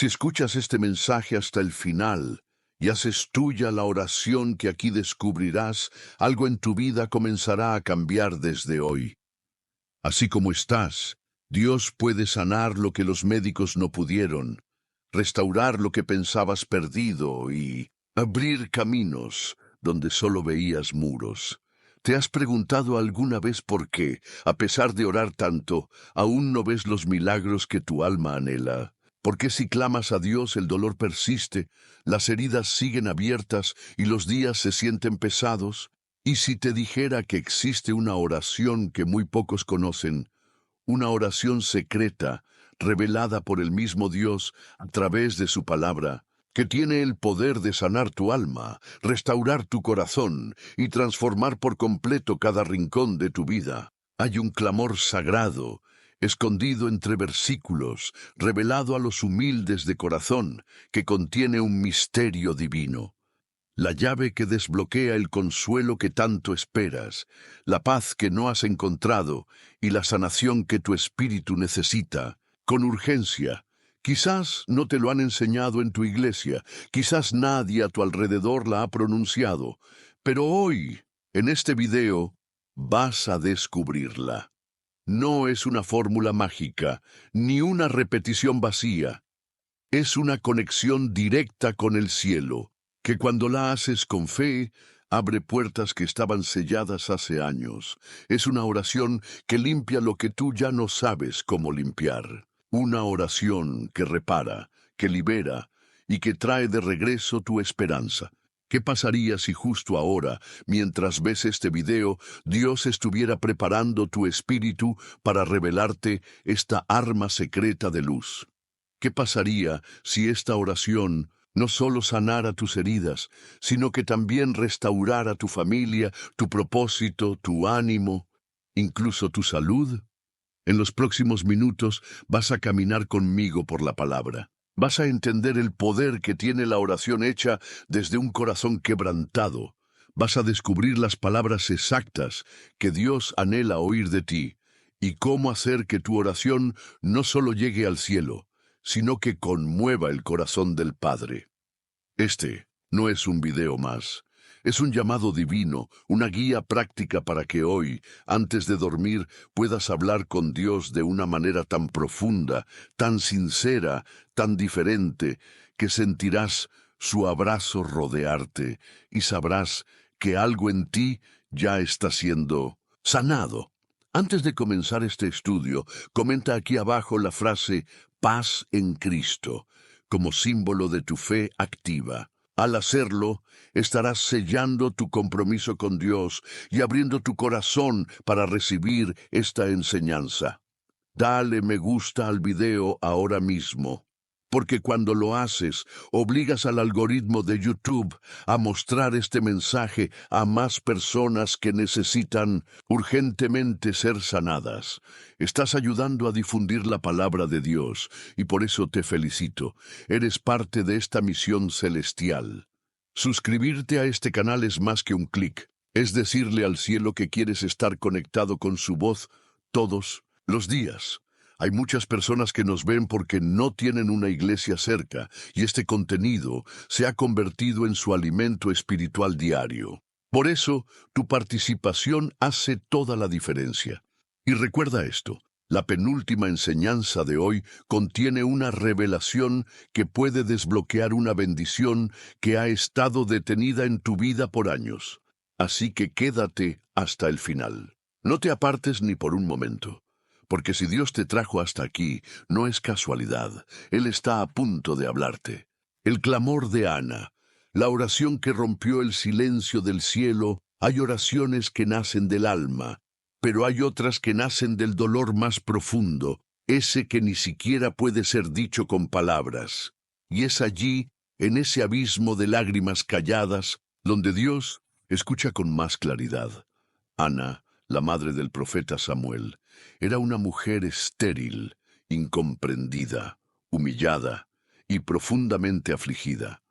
Si escuchas este mensaje hasta el final y haces tuya la oración que aquí descubrirás, algo en tu vida comenzará a cambiar desde hoy. Así como estás, Dios puede sanar lo que los médicos no pudieron, restaurar lo que pensabas perdido y abrir caminos donde solo veías muros. ¿Te has preguntado alguna vez por qué, a pesar de orar tanto, aún no ves los milagros que tu alma anhela? ¿Por qué si clamas a Dios el dolor persiste, las heridas siguen abiertas y los días se sienten pesados? ¿Y si te dijera que existe una oración que muy pocos conocen, una oración secreta, revelada por el mismo Dios a través de su palabra, que tiene el poder de sanar tu alma, restaurar tu corazón y transformar por completo cada rincón de tu vida? Hay un clamor sagrado, escondido entre versículos, revelado a los humildes de corazón, que contiene un misterio divino. La llave que desbloquea el consuelo que tanto esperas, la paz que no has encontrado y la sanación que tu espíritu necesita, con urgencia. Quizás no te lo han enseñado en tu iglesia, quizás nadie a tu alrededor la ha pronunciado, pero hoy, en este video, vas a descubrirla. No es una fórmula mágica, ni una repetición vacía. Es una conexión directa con el cielo, que cuando la haces con fe, abre puertas que estaban selladas hace años. Es una oración que limpia lo que tú ya no sabes cómo limpiar. Una oración que repara, que libera y que trae de regreso tu esperanza. ¿Qué pasaría si justo ahora, mientras ves este video, Dios estuviera preparando tu espíritu para revelarte esta arma secreta de luz? ¿Qué pasaría si esta oración no solo sanara tus heridas, sino que también restaurara tu familia, tu propósito, tu ánimo, incluso tu salud? En los próximos minutos vas a caminar conmigo por la palabra. Vas a entender el poder que tiene la oración hecha desde un corazón quebrantado. Vas a descubrir las palabras exactas que Dios anhela oír de ti y cómo hacer que tu oración no solo llegue al cielo, sino que conmueva el corazón del Padre. Este no es un video más. Es un llamado divino, una guía práctica para que hoy, antes de dormir, puedas hablar con Dios de una manera tan profunda, tan sincera, tan diferente, que sentirás su abrazo rodearte y sabrás que algo en ti ya está siendo sanado. Antes de comenzar este estudio, comenta aquí abajo la frase paz en Cristo, como símbolo de tu fe activa. Al hacerlo, estarás sellando tu compromiso con Dios y abriendo tu corazón para recibir esta enseñanza. Dale me gusta al video ahora mismo, porque cuando lo haces, obligas al algoritmo de YouTube a mostrar este mensaje a más personas que necesitan urgentemente ser sanadas. Estás ayudando a difundir la palabra de Dios, y por eso te felicito. Eres parte de esta misión celestial. Suscribirte a este canal es más que un clic. Es decirle al cielo que quieres estar conectado con su voz todos los días. Hay muchas personas que nos ven porque no tienen una iglesia cerca, y este contenido se ha convertido en su alimento espiritual diario. Por eso, tu participación hace toda la diferencia. Y recuerda esto, la penúltima enseñanza de hoy contiene una revelación que puede desbloquear una bendición que ha estado detenida en tu vida por años. Así que quédate hasta el final. No te apartes ni por un momento. Porque si Dios te trajo hasta aquí, no es casualidad. Él está a punto de hablarte. El clamor de Ana, la oración que rompió el silencio del cielo. Hay oraciones que nacen del alma, pero hay otras que nacen del dolor más profundo, ese que ni siquiera puede ser dicho con palabras. Y es allí, en ese abismo de lágrimas calladas, donde Dios escucha con más claridad. Ana, la madre del profeta Samuel, era una mujer estéril, incomprendida, humillada y profundamente afligida.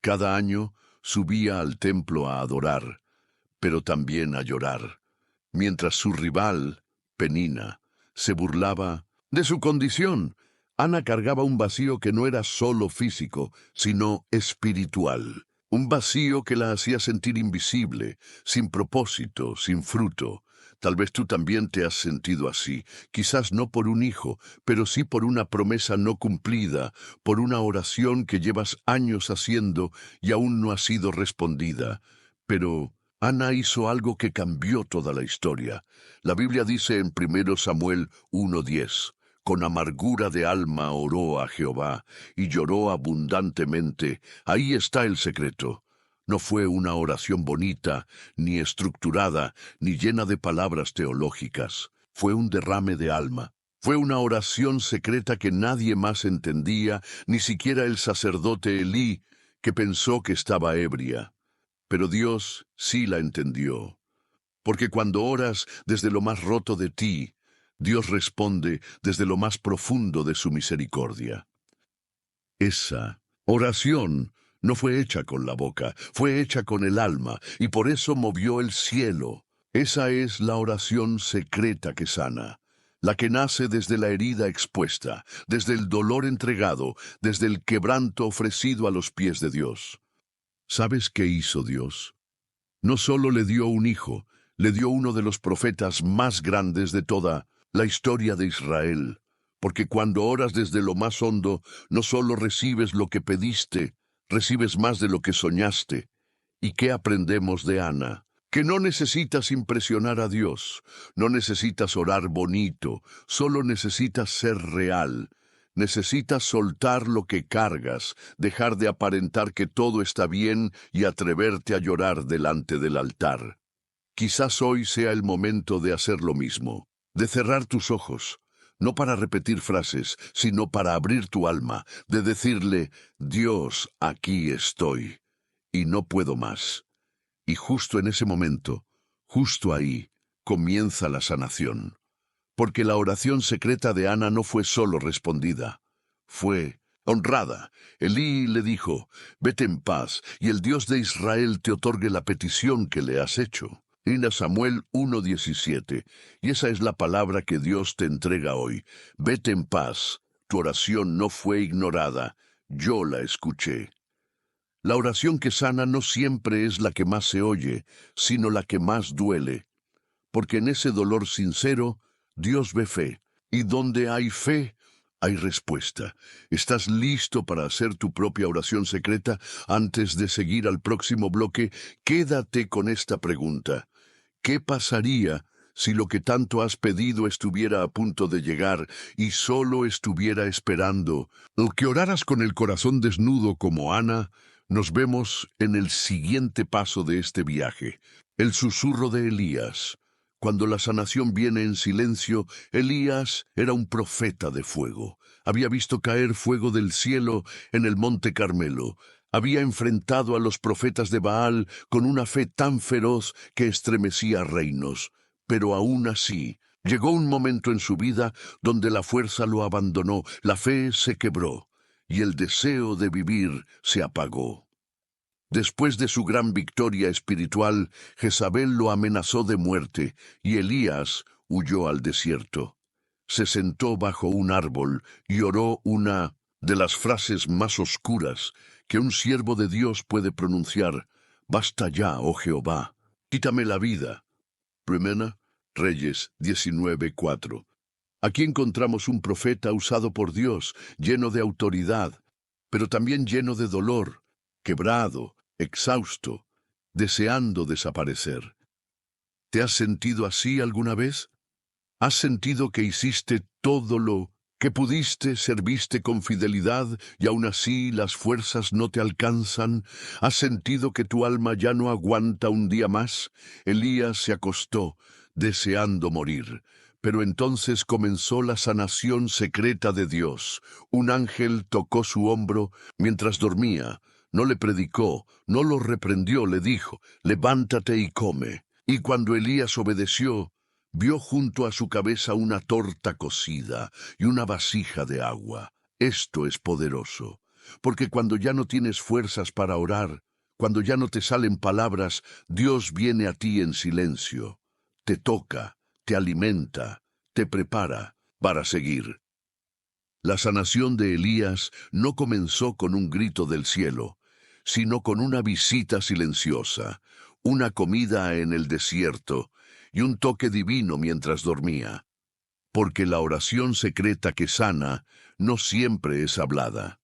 Cada año subía al templo a adorar, pero también a llorar, mientras su rival, Penina, se burlaba de su condición. Ana cargaba un vacío que no era solo físico, sino espiritual. Un vacío que la hacía sentir invisible, sin propósito, sin fruto. Tal vez tú también te has sentido así, quizás no por un hijo, pero sí por una promesa no cumplida, por una oración que llevas años haciendo y aún no ha sido respondida. Pero Ana hizo algo que cambió toda la historia. La Biblia dice en 1 Samuel 1:10, con amargura de alma oró a Jehová y lloró abundantemente. Ahí está el secreto. No fue una oración bonita, ni estructurada, ni llena de palabras teológicas. Fue un derrame de alma. Fue una oración secreta que nadie más entendía, ni siquiera el sacerdote Elí, que pensó que estaba ebria. Pero Dios sí la entendió. Porque cuando oras desde lo más roto de ti, Dios responde desde lo más profundo de su misericordia. Esa oración no fue hecha con la boca, fue hecha con el alma, y por eso movió el cielo. Esa es la oración secreta que sana, la que nace desde la herida expuesta, desde el dolor entregado, desde el quebranto ofrecido a los pies de Dios. ¿Sabes qué hizo Dios? No solo le dio un hijo, le dio uno de los profetas más grandes de toda la historia de Israel. Porque cuando oras desde lo más hondo, no solo recibes lo que pediste, recibes más de lo que soñaste. ¿Y qué aprendemos de Ana? Que no necesitas impresionar a Dios, no necesitas orar bonito, solo necesitas ser real. Necesitas soltar lo que cargas, dejar de aparentar que todo está bien y atreverte a llorar delante del altar. Quizás hoy sea el momento de hacer lo mismo, de cerrar tus ojos, no para repetir frases, sino para abrir tu alma, de decirle, Dios, aquí estoy, y no puedo más. Y justo en ese momento, justo ahí, comienza la sanación. Porque la oración secreta de Ana no fue solo respondida, fue honrada. Elí le dijo, vete en paz, y el Dios de Israel te otorgue la petición que le has hecho. Samuel 1:17, y esa es la palabra que Dios te entrega hoy. Vete en paz, tu oración no fue ignorada, yo la escuché. La oración que sana no siempre es la que más se oye, sino la que más duele. Porque en ese dolor sincero, Dios ve fe, y donde hay fe, hay respuesta. ¿Estás listo para hacer tu propia oración secreta? Antes de seguir al próximo bloque, quédate con esta pregunta. ¿Qué pasaría si lo que tanto has pedido estuviera a punto de llegar y solo estuviera esperando? El que oraras con el corazón desnudo como Ana, nos vemos en el siguiente paso de este viaje, el susurro de Elías. Cuando la sanación viene en silencio, Elías era un profeta de fuego. Había visto caer fuego del cielo en el monte Carmelo. Había enfrentado a los profetas de Baal con una fe tan feroz que estremecía reinos. Pero aún así, llegó un momento en su vida donde la fuerza lo abandonó, la fe se quebró y el deseo de vivir se apagó. Después de su gran victoria espiritual, Jezabel lo amenazó de muerte, y Elías huyó al desierto. Se sentó bajo un árbol y oró una de las frases más oscuras que un siervo de Dios puede pronunciar. Basta ya, oh Jehová, quítame la vida. Primera Reyes 19:4. Aquí encontramos un profeta usado por Dios, lleno de autoridad, pero también lleno de dolor, quebrado, exhausto, deseando desaparecer. ¿Te has sentido así alguna vez? ¿Has sentido que hiciste todo lo que pudiste, serviste con fidelidad y aún así las fuerzas no te alcanzan? ¿Has sentido que tu alma ya no aguanta un día más? Elías se acostó, deseando morir. Pero entonces comenzó la sanación secreta de Dios. Un ángel tocó su hombro mientras dormía. No le predicó, no lo reprendió, le dijo, levántate y come. Y cuando Elías obedeció, vio junto a su cabeza una torta cocida y una vasija de agua. Esto es poderoso, porque cuando ya no tienes fuerzas para orar, cuando ya no te salen palabras, Dios viene a ti en silencio, te toca, te alimenta, te prepara para seguir. La sanación de Elías no comenzó con un grito del cielo, sino con una visita silenciosa, una comida en el desierto y un toque divino mientras dormía. Porque la oración secreta que sana no siempre es hablada.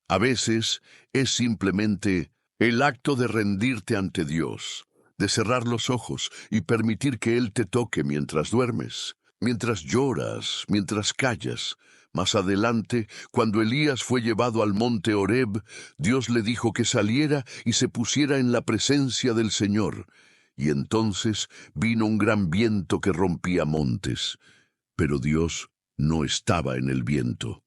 A veces es simplemente el acto de rendirte ante Dios, de cerrar los ojos y permitir que Él te toque mientras duermes, mientras lloras, mientras callas. Más adelante, cuando Elías fue llevado al monte Horeb, Dios le dijo que saliera y se pusiera en la presencia del Señor. Y entonces vino un gran viento que rompía montes. Pero Dios no estaba en el viento.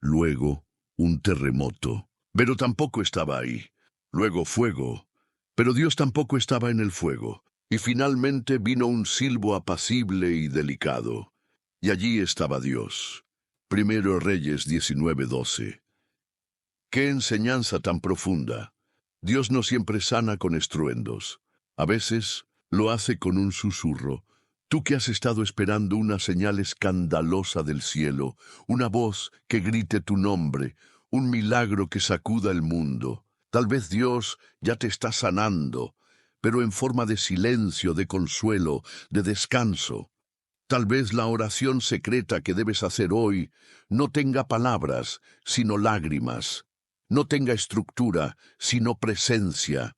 Luego, un terremoto. Pero tampoco estaba ahí. Luego fuego. Pero Dios tampoco estaba en el fuego. Y finalmente vino un silbo apacible y delicado. Y allí estaba Dios. Primero Reyes 19:12. ¡Qué enseñanza tan profunda! Dios no siempre sana con estruendos. A veces lo hace con un susurro. Tú que has estado esperando una señal escandalosa del cielo, una voz que grite tu nombre, un milagro que sacuda el mundo. Tal vez Dios ya te está sanando, pero en forma de silencio, de consuelo, de descanso. Tal vez la oración secreta que debes hacer hoy no tenga palabras, sino lágrimas. No tenga estructura, sino presencia.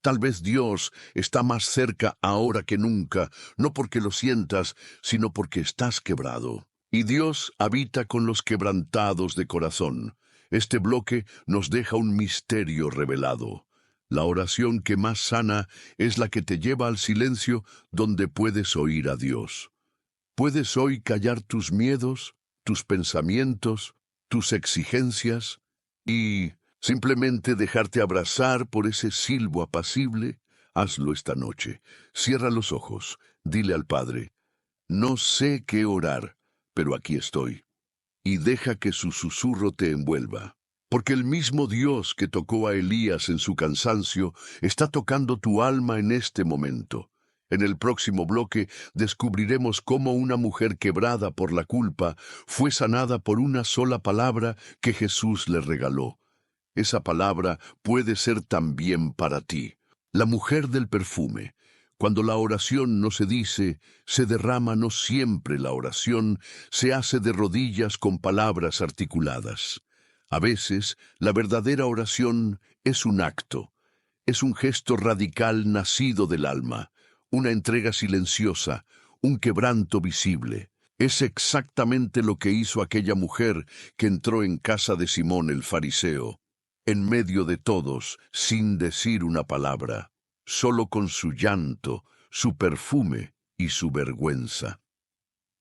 Tal vez Dios está más cerca ahora que nunca, no porque lo sientas, sino porque estás quebrado. Y Dios habita con los quebrantados de corazón. Este bloque nos deja un misterio revelado. La oración que más sana es la que te lleva al silencio donde puedes oír a Dios. ¿Puedes hoy callar tus miedos, tus pensamientos, tus exigencias y simplemente dejarte abrazar por ese silbo apacible? Hazlo esta noche. Cierra los ojos. Dile al Padre, no sé qué orar, pero aquí estoy. Y deja que su susurro te envuelva. Porque el mismo Dios que tocó a Elías en su cansancio está tocando tu alma en este momento. En el próximo bloque descubriremos cómo una mujer quebrada por la culpa fue sanada por una sola palabra que Jesús le regaló. Esa palabra puede ser también para ti. La mujer del perfume. Cuando la oración no se dice, se derrama no siempre la oración, se hace de rodillas con palabras articuladas. A veces, la verdadera oración es un acto, es un gesto radical nacido del alma, una entrega silenciosa, un quebranto visible. Es exactamente lo que hizo aquella mujer que entró en casa de Simón el fariseo, en medio de todos, sin decir una palabra, solo con su llanto, su perfume y su vergüenza.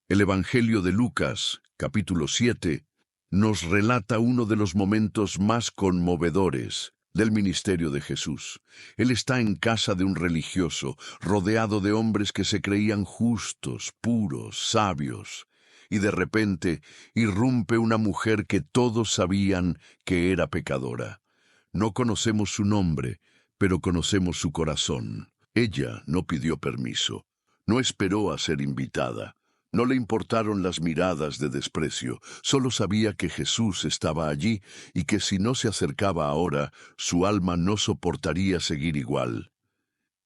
El Evangelio de Lucas, capítulo 7, nos relata uno de los momentos más conmovedores del ministerio de Jesús. Él está en casa de un religioso, rodeado de hombres que se creían justos, puros, sabios, y de repente irrumpe una mujer que todos sabían que era pecadora. No conocemos su nombre, pero conocemos su corazón. Ella no pidió permiso, no esperó a ser invitada. No le importaron las miradas de desprecio, solo sabía que Jesús estaba allí y que si no se acercaba ahora, su alma no soportaría seguir igual.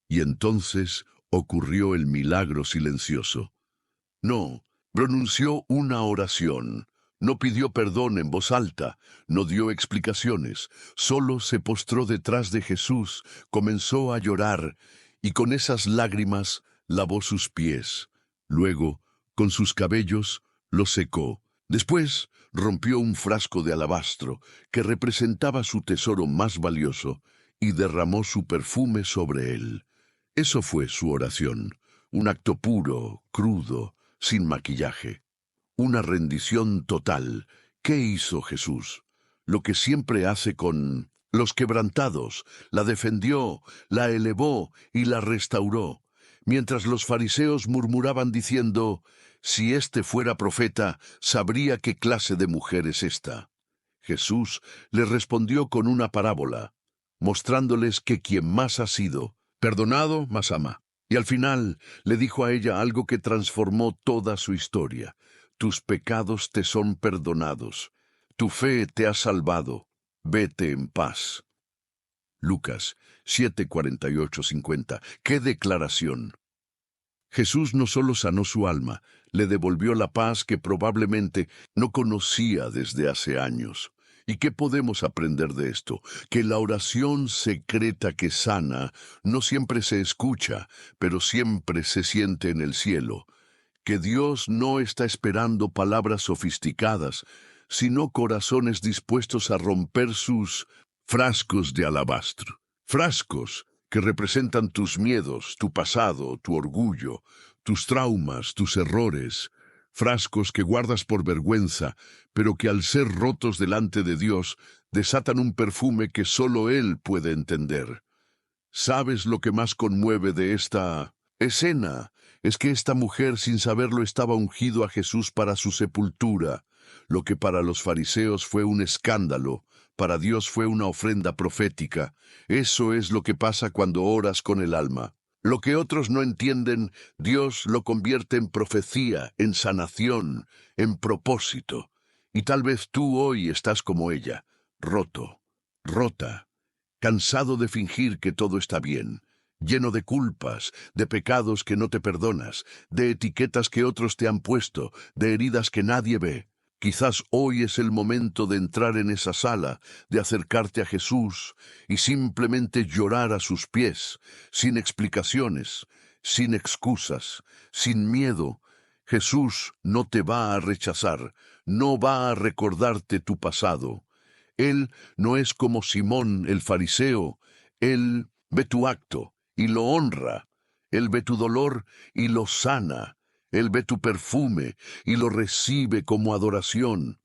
Y entonces ocurrió el milagro silencioso. No, pronunció una oración, no pidió perdón en voz alta, no dio explicaciones, solo se postró detrás de Jesús, comenzó a llorar y con esas lágrimas lavó sus pies. Luego, con sus cabellos, los secó. Después rompió un frasco de alabastro que representaba su tesoro más valioso y derramó su perfume sobre él. Eso fue su oración, un acto puro, crudo, sin maquillaje. Una rendición total. ¿Qué hizo Jesús? Lo que siempre hace con los quebrantados. La defendió, la elevó y la restauró. Mientras los fariseos murmuraban diciendo, si éste fuera profeta, sabría qué clase de mujer es esta. Jesús les respondió con una parábola, mostrándoles que quien más ha sido, perdonado, más ama. Y al final le dijo a ella algo que transformó toda su historia. Tus pecados te son perdonados. Tu fe te ha salvado. Vete en paz. Lucas 7:48-50. ¡Qué declaración! Jesús no solo sanó su alma, le devolvió la paz que probablemente no conocía desde hace años. ¿Y qué podemos aprender de esto? Que la oración secreta que sana no siempre se escucha, pero siempre se siente en el cielo. Que Dios no está esperando palabras sofisticadas, sino corazones dispuestos a romper sus frascos de alabastro. Frascos que representan tus miedos, tu pasado, tu orgullo, tus traumas, tus errores. Frascos que guardas por vergüenza, pero que al ser rotos delante de Dios, desatan un perfume que solo Él puede entender. ¿Sabes lo que más conmueve de esta escena? Es que esta mujer, sin saberlo, estaba ungido a Jesús para su sepultura. Lo que para los fariseos fue un escándalo, para Dios fue una ofrenda profética. Eso es lo que pasa cuando oras con el alma. Lo que otros no entienden, Dios lo convierte en profecía, en sanación, en propósito. Y tal vez tú hoy estás como ella, roto, rota, cansado de fingir que todo está bien, lleno de culpas, de pecados que no te perdonas, de etiquetas que otros te han puesto, de heridas que nadie ve. Quizás hoy es el momento de entrar en esa sala, de acercarte a Jesús y simplemente llorar a sus pies, sin explicaciones, sin excusas, sin miedo. Jesús no te va a rechazar, no va a recordarte tu pasado. Él no es como Simón el fariseo. Él ve tu acto y lo honra. Él ve tu dolor y lo sana. Él ve tu perfume y lo recibe como adoración.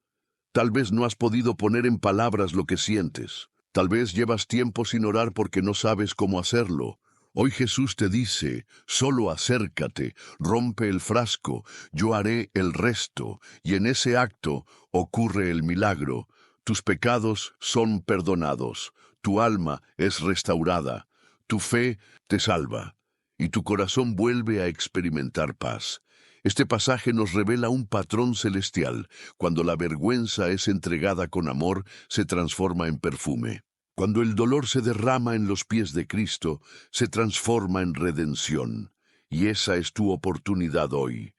Tal vez no has podido poner en palabras lo que sientes. Tal vez llevas tiempo sin orar porque no sabes cómo hacerlo. Hoy Jesús te dice, solo acércate, rompe el frasco, yo haré el resto, y en ese acto ocurre el milagro. Tus pecados son perdonados, tu alma es restaurada, tu fe te salva, y tu corazón vuelve a experimentar paz. Este pasaje nos revela un patrón celestial. Cuando la vergüenza es entregada con amor, se transforma en perfume. Cuando el dolor se derrama en los pies de Cristo, se transforma en redención. Y esa es tu oportunidad hoy.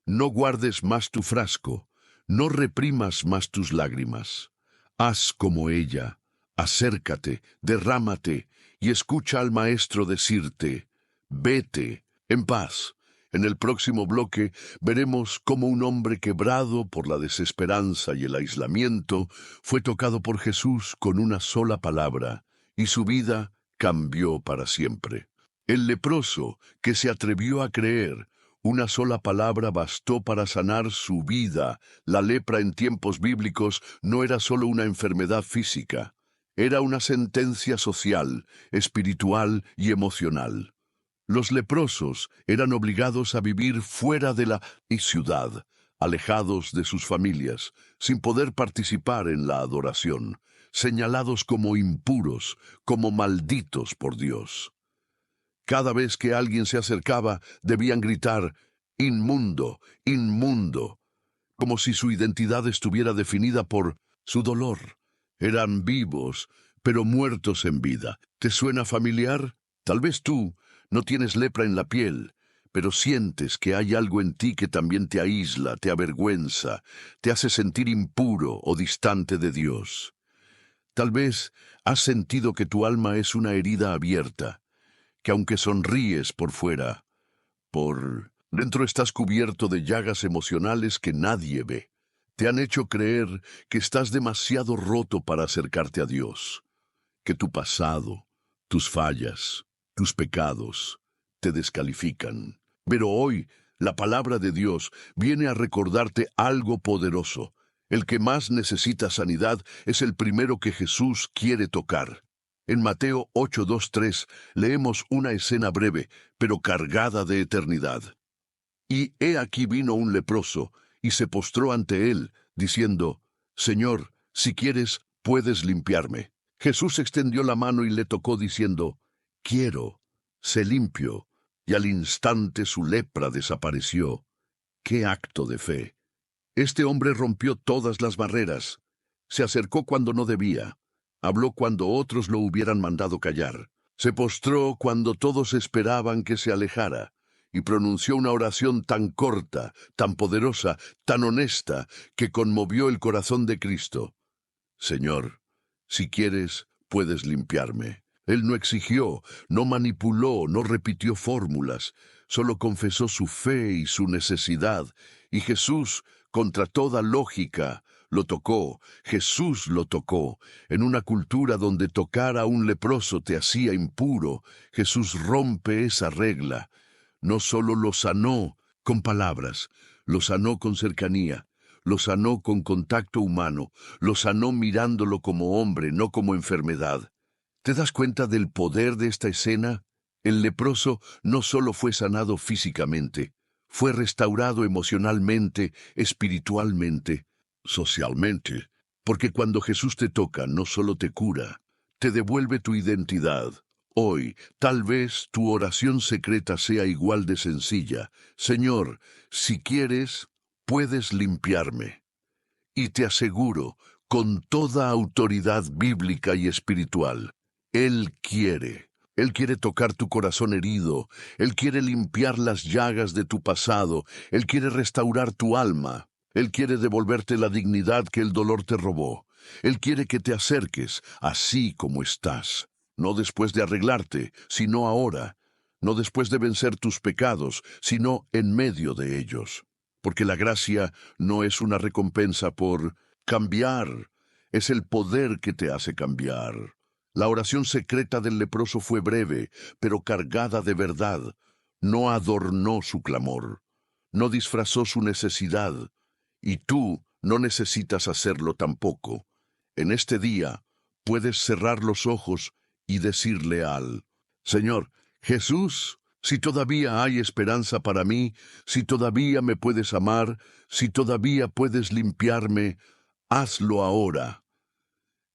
No guardes más tu frasco, no reprimas más tus lágrimas. Haz como ella, acércate, derrámate, y escucha al Maestro decirte, vete en paz. En el próximo bloque veremos cómo un hombre quebrado por la desesperanza y el aislamiento fue tocado por Jesús con una sola palabra, y su vida cambió para siempre. El leproso, que se atrevió a creer, una sola palabra bastó para sanar su vida. La lepra en tiempos bíblicos no era solo una enfermedad física, era una sentencia social, espiritual y emocional. Los leprosos eran obligados a vivir fuera de la ciudad, alejados de sus familias, sin poder participar en la adoración, señalados como impuros, como malditos por Dios. Cada vez que alguien se acercaba, debían gritar, inmundo, inmundo, como si su identidad estuviera definida por su dolor. Eran vivos, pero muertos en vida. ¿Te suena familiar? Tal vez tú no tienes lepra en la piel, pero sientes que hay algo en ti que también te aísla, te avergüenza, te hace sentir impuro o distante de Dios. Tal vez has sentido que tu alma es una herida abierta, que aunque sonríes por fuera, por dentro estás cubierto de llagas emocionales que nadie ve. Te han hecho creer que estás demasiado roto para acercarte a Dios, que tu pasado, tus fallas, tus pecados te descalifican. Pero hoy la palabra de Dios viene a recordarte algo poderoso. El que más necesita sanidad es el primero que Jesús quiere tocar. En Mateo 8:2-3 leemos una escena breve, pero cargada de eternidad. Y he aquí vino un leproso, y se postró ante él, diciendo, Señor, si quieres, puedes limpiarme. Jesús extendió la mano y le tocó, diciendo, quiero, sé limpio. Y al instante su lepra desapareció. ¡Qué acto de fe! Este hombre rompió todas las barreras. Se acercó cuando no debía. Habló cuando otros lo hubieran mandado callar. Se postró cuando todos esperaban que se alejara. Y pronunció una oración tan corta, tan poderosa, tan honesta, que conmovió el corazón de Cristo. Señor, si quieres, puedes limpiarme. Él no exigió, no manipuló, no repitió fórmulas, solo confesó su fe y su necesidad. Y Jesús, contra toda lógica, lo tocó. Jesús lo tocó. En una cultura donde tocar a un leproso te hacía impuro, Jesús rompe esa regla. No solo lo sanó con palabras, lo sanó con cercanía, lo sanó con contacto humano, lo sanó mirándolo como hombre, no como enfermedad. ¿Te das cuenta del poder de esta escena? El leproso no solo fue sanado físicamente, fue restaurado emocionalmente, espiritualmente, socialmente. Porque cuando Jesús te toca, no solo te cura, te devuelve tu identidad. Hoy, tal vez tu oración secreta sea igual de sencilla. Señor, si quieres, puedes limpiarme. Y te aseguro, con toda autoridad bíblica y espiritual, Él quiere. Él quiere tocar tu corazón herido. Él quiere limpiar las llagas de tu pasado. Él quiere restaurar tu alma. Él quiere devolverte la dignidad que el dolor te robó. Él quiere que te acerques así como estás. No después de arreglarte, sino ahora. No después de vencer tus pecados, sino en medio de ellos. Porque la gracia no es una recompensa por cambiar, es el poder que te hace cambiar. La oración secreta del leproso fue breve, pero cargada de verdad. No adornó su clamor, no disfrazó su necesidad, y tú no necesitas hacerlo tampoco. En este día puedes cerrar los ojos y decirle al Señor, Jesús, si todavía hay esperanza para mí, si todavía me puedes amar, si todavía puedes limpiarme, hazlo ahora.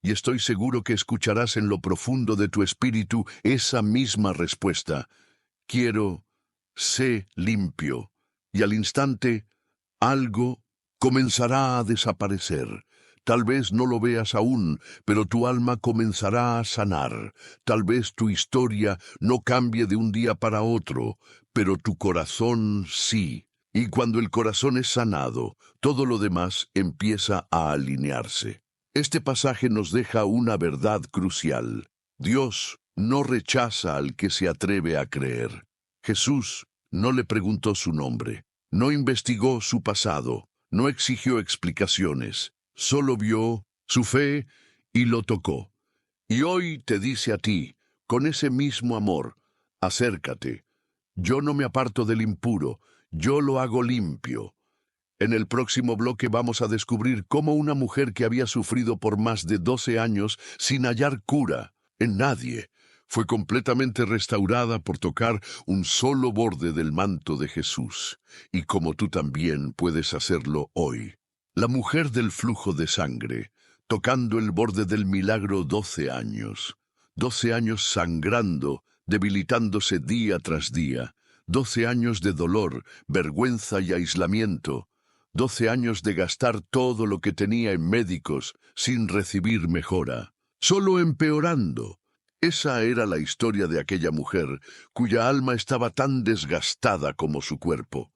Y estoy seguro que escucharás en lo profundo de tu espíritu esa misma respuesta. Quiero, sé limpio. Y al instante, algo comenzará a desaparecer. Tal vez no lo veas aún, pero tu alma comenzará a sanar. Tal vez tu historia no cambie de un día para otro, pero tu corazón sí. Y cuando el corazón es sanado, todo lo demás empieza a alinearse. Este pasaje nos deja una verdad crucial. Dios no rechaza al que se atreve a creer. Jesús no le preguntó su nombre, no investigó su pasado, no exigió explicaciones, solo vio su fe y lo tocó. Y hoy te dice a ti, con ese mismo amor, acércate. Yo no me aparto del impuro, yo lo hago limpio. En el próximo bloque vamos a descubrir cómo una mujer que había sufrido por más de 12 años sin hallar cura en nadie, fue completamente restaurada por tocar un solo borde del manto de Jesús, y como tú también puedes hacerlo hoy. La mujer del flujo de sangre, tocando el borde del milagro 12 años sangrando, debilitándose día tras día, 12 años de dolor, vergüenza y aislamiento, 12 años de gastar todo lo que tenía en médicos sin recibir mejora, solo empeorando. Esa era la historia de aquella mujer, cuya alma estaba tan desgastada como su cuerpo,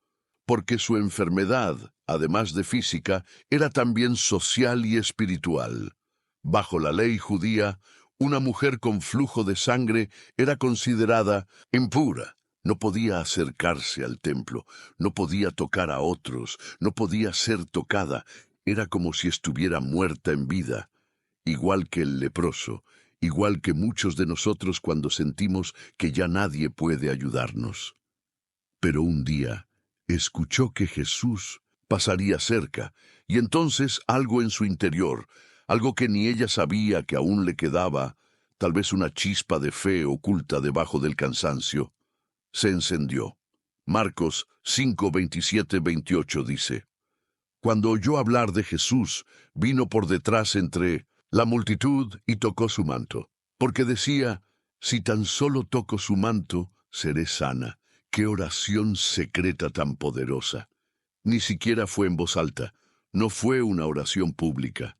porque su enfermedad, además de física, era también social y espiritual. Bajo la ley judía, una mujer con flujo de sangre era considerada impura. No podía acercarse al templo, no podía tocar a otros, no podía ser tocada. Era como si estuviera muerta en vida, igual que el leproso, igual que muchos de nosotros cuando sentimos que ya nadie puede ayudarnos. Pero un día escuchó que Jesús pasaría cerca, y entonces algo en su interior, algo que ni ella sabía que aún le quedaba, tal vez una chispa de fe oculta debajo del cansancio, se encendió. Marcos 5, 27, 28 dice, Cuando oyó hablar de Jesús, vino por detrás entre la multitud y tocó su manto, porque decía, si tan solo toco su manto, seré sana. ¡Qué oración secreta tan poderosa! Ni siquiera fue en voz alta, no fue una oración pública.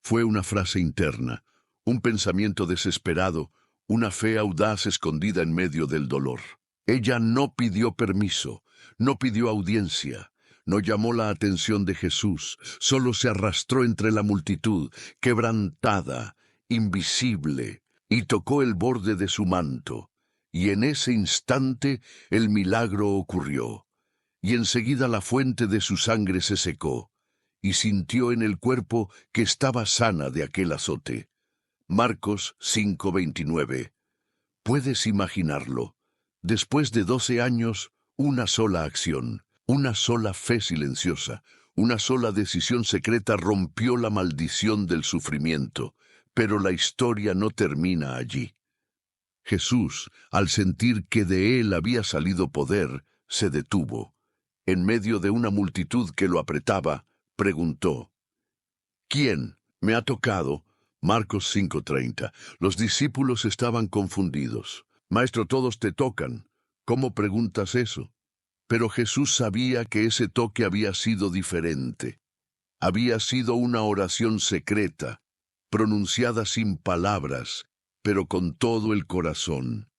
Fue una frase interna, un pensamiento desesperado, una fe audaz escondida en medio del dolor. Ella no pidió permiso, no pidió audiencia, no llamó la atención de Jesús, solo se arrastró entre la multitud, quebrantada, invisible, y tocó el borde de su manto. Y en ese instante el milagro ocurrió. Y enseguida la fuente de su sangre se secó, y sintió en el cuerpo que estaba sana de aquel azote. Marcos 5:29. Puedes imaginarlo. Después de 12 años, una sola acción, una sola fe silenciosa, una sola decisión secreta rompió la maldición del sufrimiento. Pero la historia no termina allí. Jesús, al sentir que de él había salido poder, se detuvo. En medio de una multitud que lo apretaba, preguntó: ¿Quién me ha tocado? Marcos 5:30. Los discípulos estaban confundidos. Maestro, todos te tocan. ¿Cómo preguntas eso? Pero Jesús sabía que ese toque había sido diferente. Había sido una oración secreta, pronunciada sin palabras, pero con todo el corazón.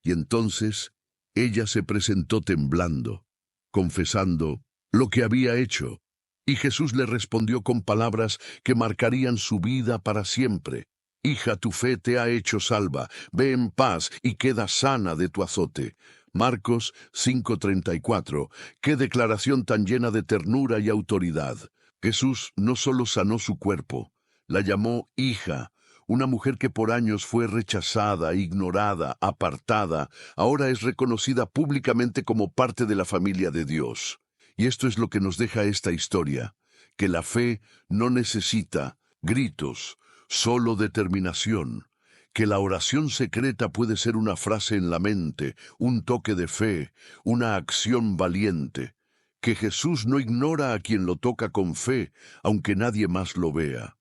Y entonces ella se presentó temblando, confesando lo que había hecho. Y Jesús le respondió con palabras que marcarían su vida para siempre. Hija, tu fe te ha hecho salva. Ve en paz y queda sana de tu azote. Marcos 5:34. Qué declaración tan llena de ternura y autoridad. Jesús no solo sanó su cuerpo, la llamó hija. Una mujer que por años fue rechazada, ignorada, apartada, ahora es reconocida públicamente como parte de la familia de Dios. Y esto es lo que nos deja esta historia, que la fe no necesita gritos, solo determinación, que la oración secreta puede ser una frase en la mente, un toque de fe, una acción valiente, que Jesús no ignora a quien lo toca con fe, aunque nadie más lo vea,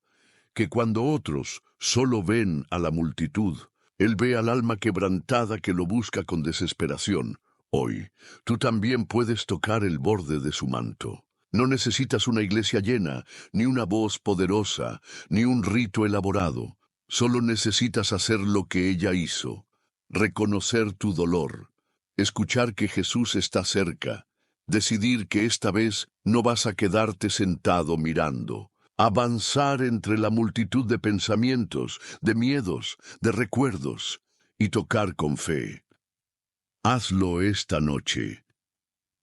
que cuando otros solo ven a la multitud, Él ve al alma quebrantada que lo busca con desesperación. Hoy, tú también puedes tocar el borde de su manto. No necesitas una iglesia llena, ni una voz poderosa, ni un rito elaborado. Solo necesitas hacer lo que ella hizo, reconocer tu dolor, escuchar que Jesús está cerca, decidir que esta vez no vas a quedarte sentado mirando, avanzar entre la multitud de pensamientos, de miedos, de recuerdos, y tocar con fe. Hazlo esta noche.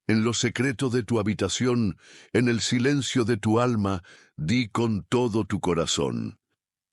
En lo secreto de tu habitación, en el silencio de tu alma, di con todo tu corazón: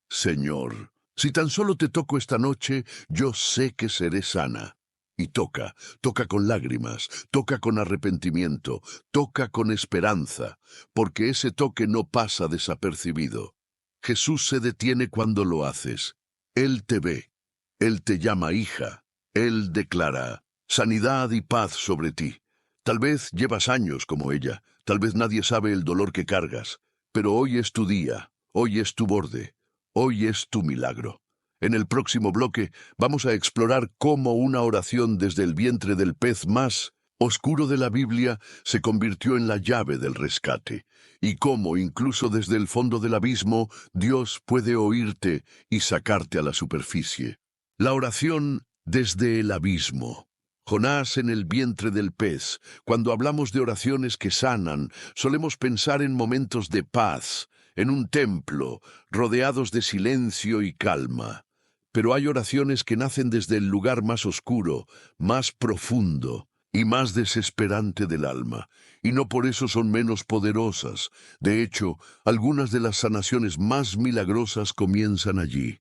Señor, si tan solo te toco esta noche, yo sé que seré sana. Y toca, toca con lágrimas, toca con arrepentimiento, toca con esperanza, porque ese toque no pasa desapercibido. Jesús se detiene cuando lo haces. Él te ve, Él te llama hija, Él declara sanidad y paz sobre ti. Tal vez llevas años como ella, tal vez nadie sabe el dolor que cargas, pero hoy es tu día, hoy es tu borde, hoy es tu milagro. En el próximo bloque vamos a explorar cómo una oración desde el vientre del pez más oscuro de la Biblia se convirtió en la llave del rescate, y cómo incluso desde el fondo del abismo Dios puede oírte y sacarte a la superficie. La oración desde el abismo. Jonás en el vientre del pez. Cuando hablamos de oraciones que sanan, solemos pensar en momentos de paz, en un templo, rodeados de silencio y calma. Pero hay oraciones que nacen desde el lugar más oscuro, más profundo y más desesperante del alma, y no por eso son menos poderosas. De hecho, algunas de las sanaciones más milagrosas comienzan allí,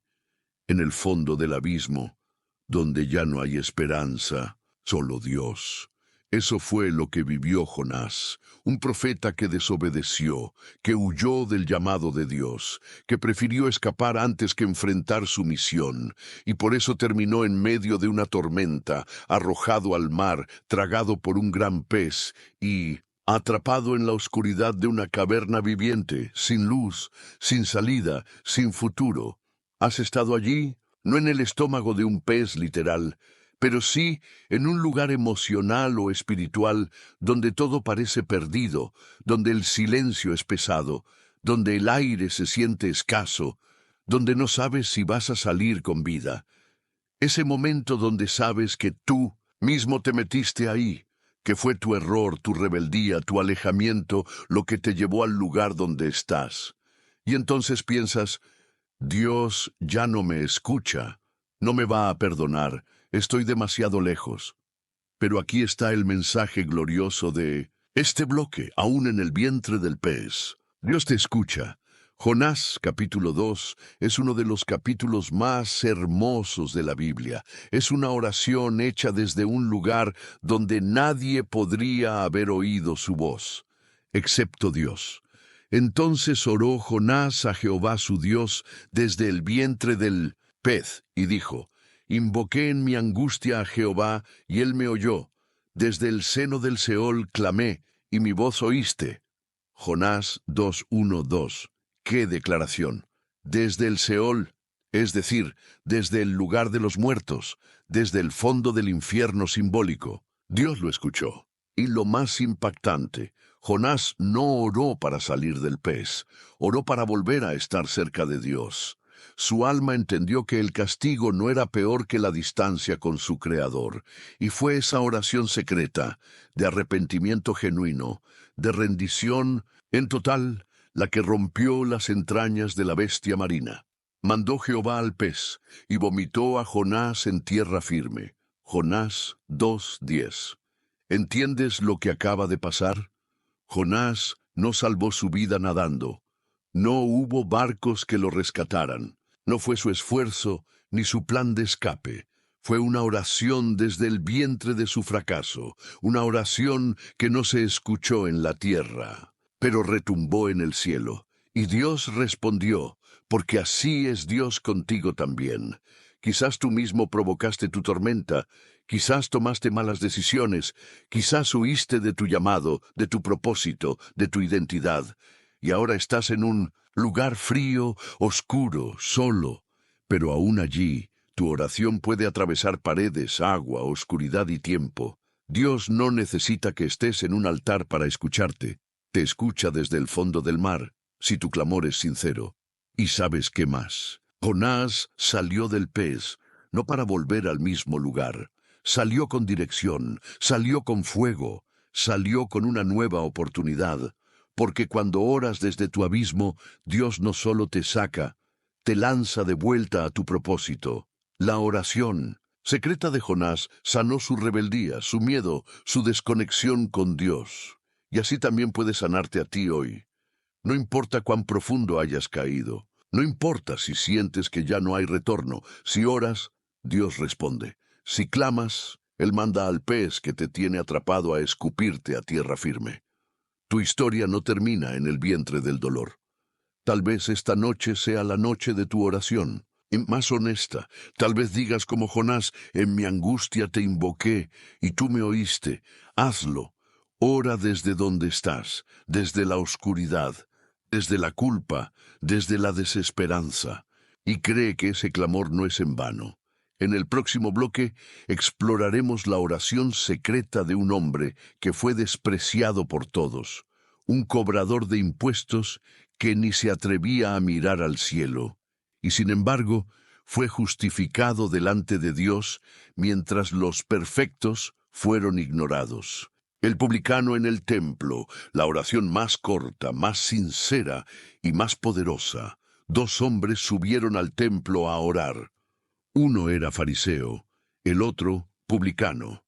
en el fondo del abismo, donde ya no hay esperanza, solo Dios. Eso fue lo que vivió Jonás, un profeta que desobedeció, que huyó del llamado de Dios, que prefirió escapar antes que enfrentar su misión, y por eso terminó en medio de una tormenta, arrojado al mar, tragado por un gran pez y atrapado en la oscuridad de una caverna viviente, sin luz, sin salida, sin futuro. ¿Has estado allí? No en el estómago de un pez literal, pero sí en un lugar emocional o espiritual donde todo parece perdido, donde el silencio es pesado, donde el aire se siente escaso, donde no sabes si vas a salir con vida. Ese momento donde sabes que tú mismo te metiste ahí, que fue tu error, tu rebeldía, tu alejamiento, lo que te llevó al lugar donde estás. Y entonces piensas, Dios ya no me escucha, no me va a perdonar, estoy demasiado lejos. Pero aquí está el mensaje glorioso de este bloque, aún en el vientre del pez. Dios te escucha. Jonás, capítulo 2, es uno de los capítulos más hermosos de la Biblia. Es una oración hecha desde un lugar donde nadie podría haber oído su voz, excepto Dios. Entonces oró Jonás a Jehová su Dios desde el vientre del pez y dijo, Invoqué en mi angustia a Jehová, y él me oyó. Desde el seno del Seol clamé, y mi voz oíste. Jonás 2:1-2. ¡Qué declaración! Desde el Seol, es decir, desde el lugar de los muertos, desde el fondo del infierno simbólico. Dios lo escuchó. Y lo más impactante, Jonás no oró para salir del pez, oró para volver a estar cerca de Dios. Su alma entendió que el castigo no era peor que la distancia con su Creador, y fue esa oración secreta, de arrepentimiento genuino, de rendición, en total, la que rompió las entrañas de la bestia marina. Mandó Jehová al pez, y vomitó a Jonás en tierra firme. Jonás 2:10. ¿Entiendes lo que acaba de pasar? Jonás no salvó su vida nadando. No hubo barcos que lo rescataran. No fue su esfuerzo ni su plan de escape. Fue una oración desde el vientre de su fracaso, una oración que no se escuchó en la tierra, pero retumbó en el cielo. Y Dios respondió, porque así es Dios contigo también. Quizás tú mismo provocaste tu tormenta, quizás tomaste malas decisiones, quizás huiste de tu llamado, de tu propósito, de tu identidad, y ahora estás en un lugar frío, oscuro, solo, pero aún allí, tu oración puede atravesar paredes, agua, oscuridad y tiempo. Dios no necesita que estés en un altar para escucharte. Te escucha desde el fondo del mar, si tu clamor es sincero. ¿Y sabes qué más? Jonás salió del pez, no para volver al mismo lugar. Salió con dirección, salió con fuego, salió con una nueva oportunidad. Porque cuando oras desde tu abismo, Dios no solo te saca, te lanza de vuelta a tu propósito. La oración secreta de Jonás sanó su rebeldía, su miedo, su desconexión con Dios. Y así también puede sanarte a ti hoy. No importa cuán profundo hayas caído, no importa si sientes que ya no hay retorno, si oras, Dios responde. Si clamas, Él manda al pez que te tiene atrapado a escupirte a tierra firme. Tu historia no termina en el vientre del dolor. Tal vez esta noche sea la noche de tu oración, y más honesta. Tal vez digas como Jonás, en mi angustia te invoqué, y tú me oíste. Hazlo. Ora desde donde estás, desde la oscuridad, desde la culpa, desde la desesperanza, y cree que ese clamor no es en vano. En el próximo bloque exploraremos la oración secreta de un hombre que fue despreciado por todos, un cobrador de impuestos que ni se atrevía a mirar al cielo, y sin embargo fue justificado delante de Dios mientras los perfectos fueron ignorados. El publicano en el templo, la oración más corta, más sincera y más poderosa. Dos hombres subieron al templo a orar. Uno era fariseo, el otro publicano.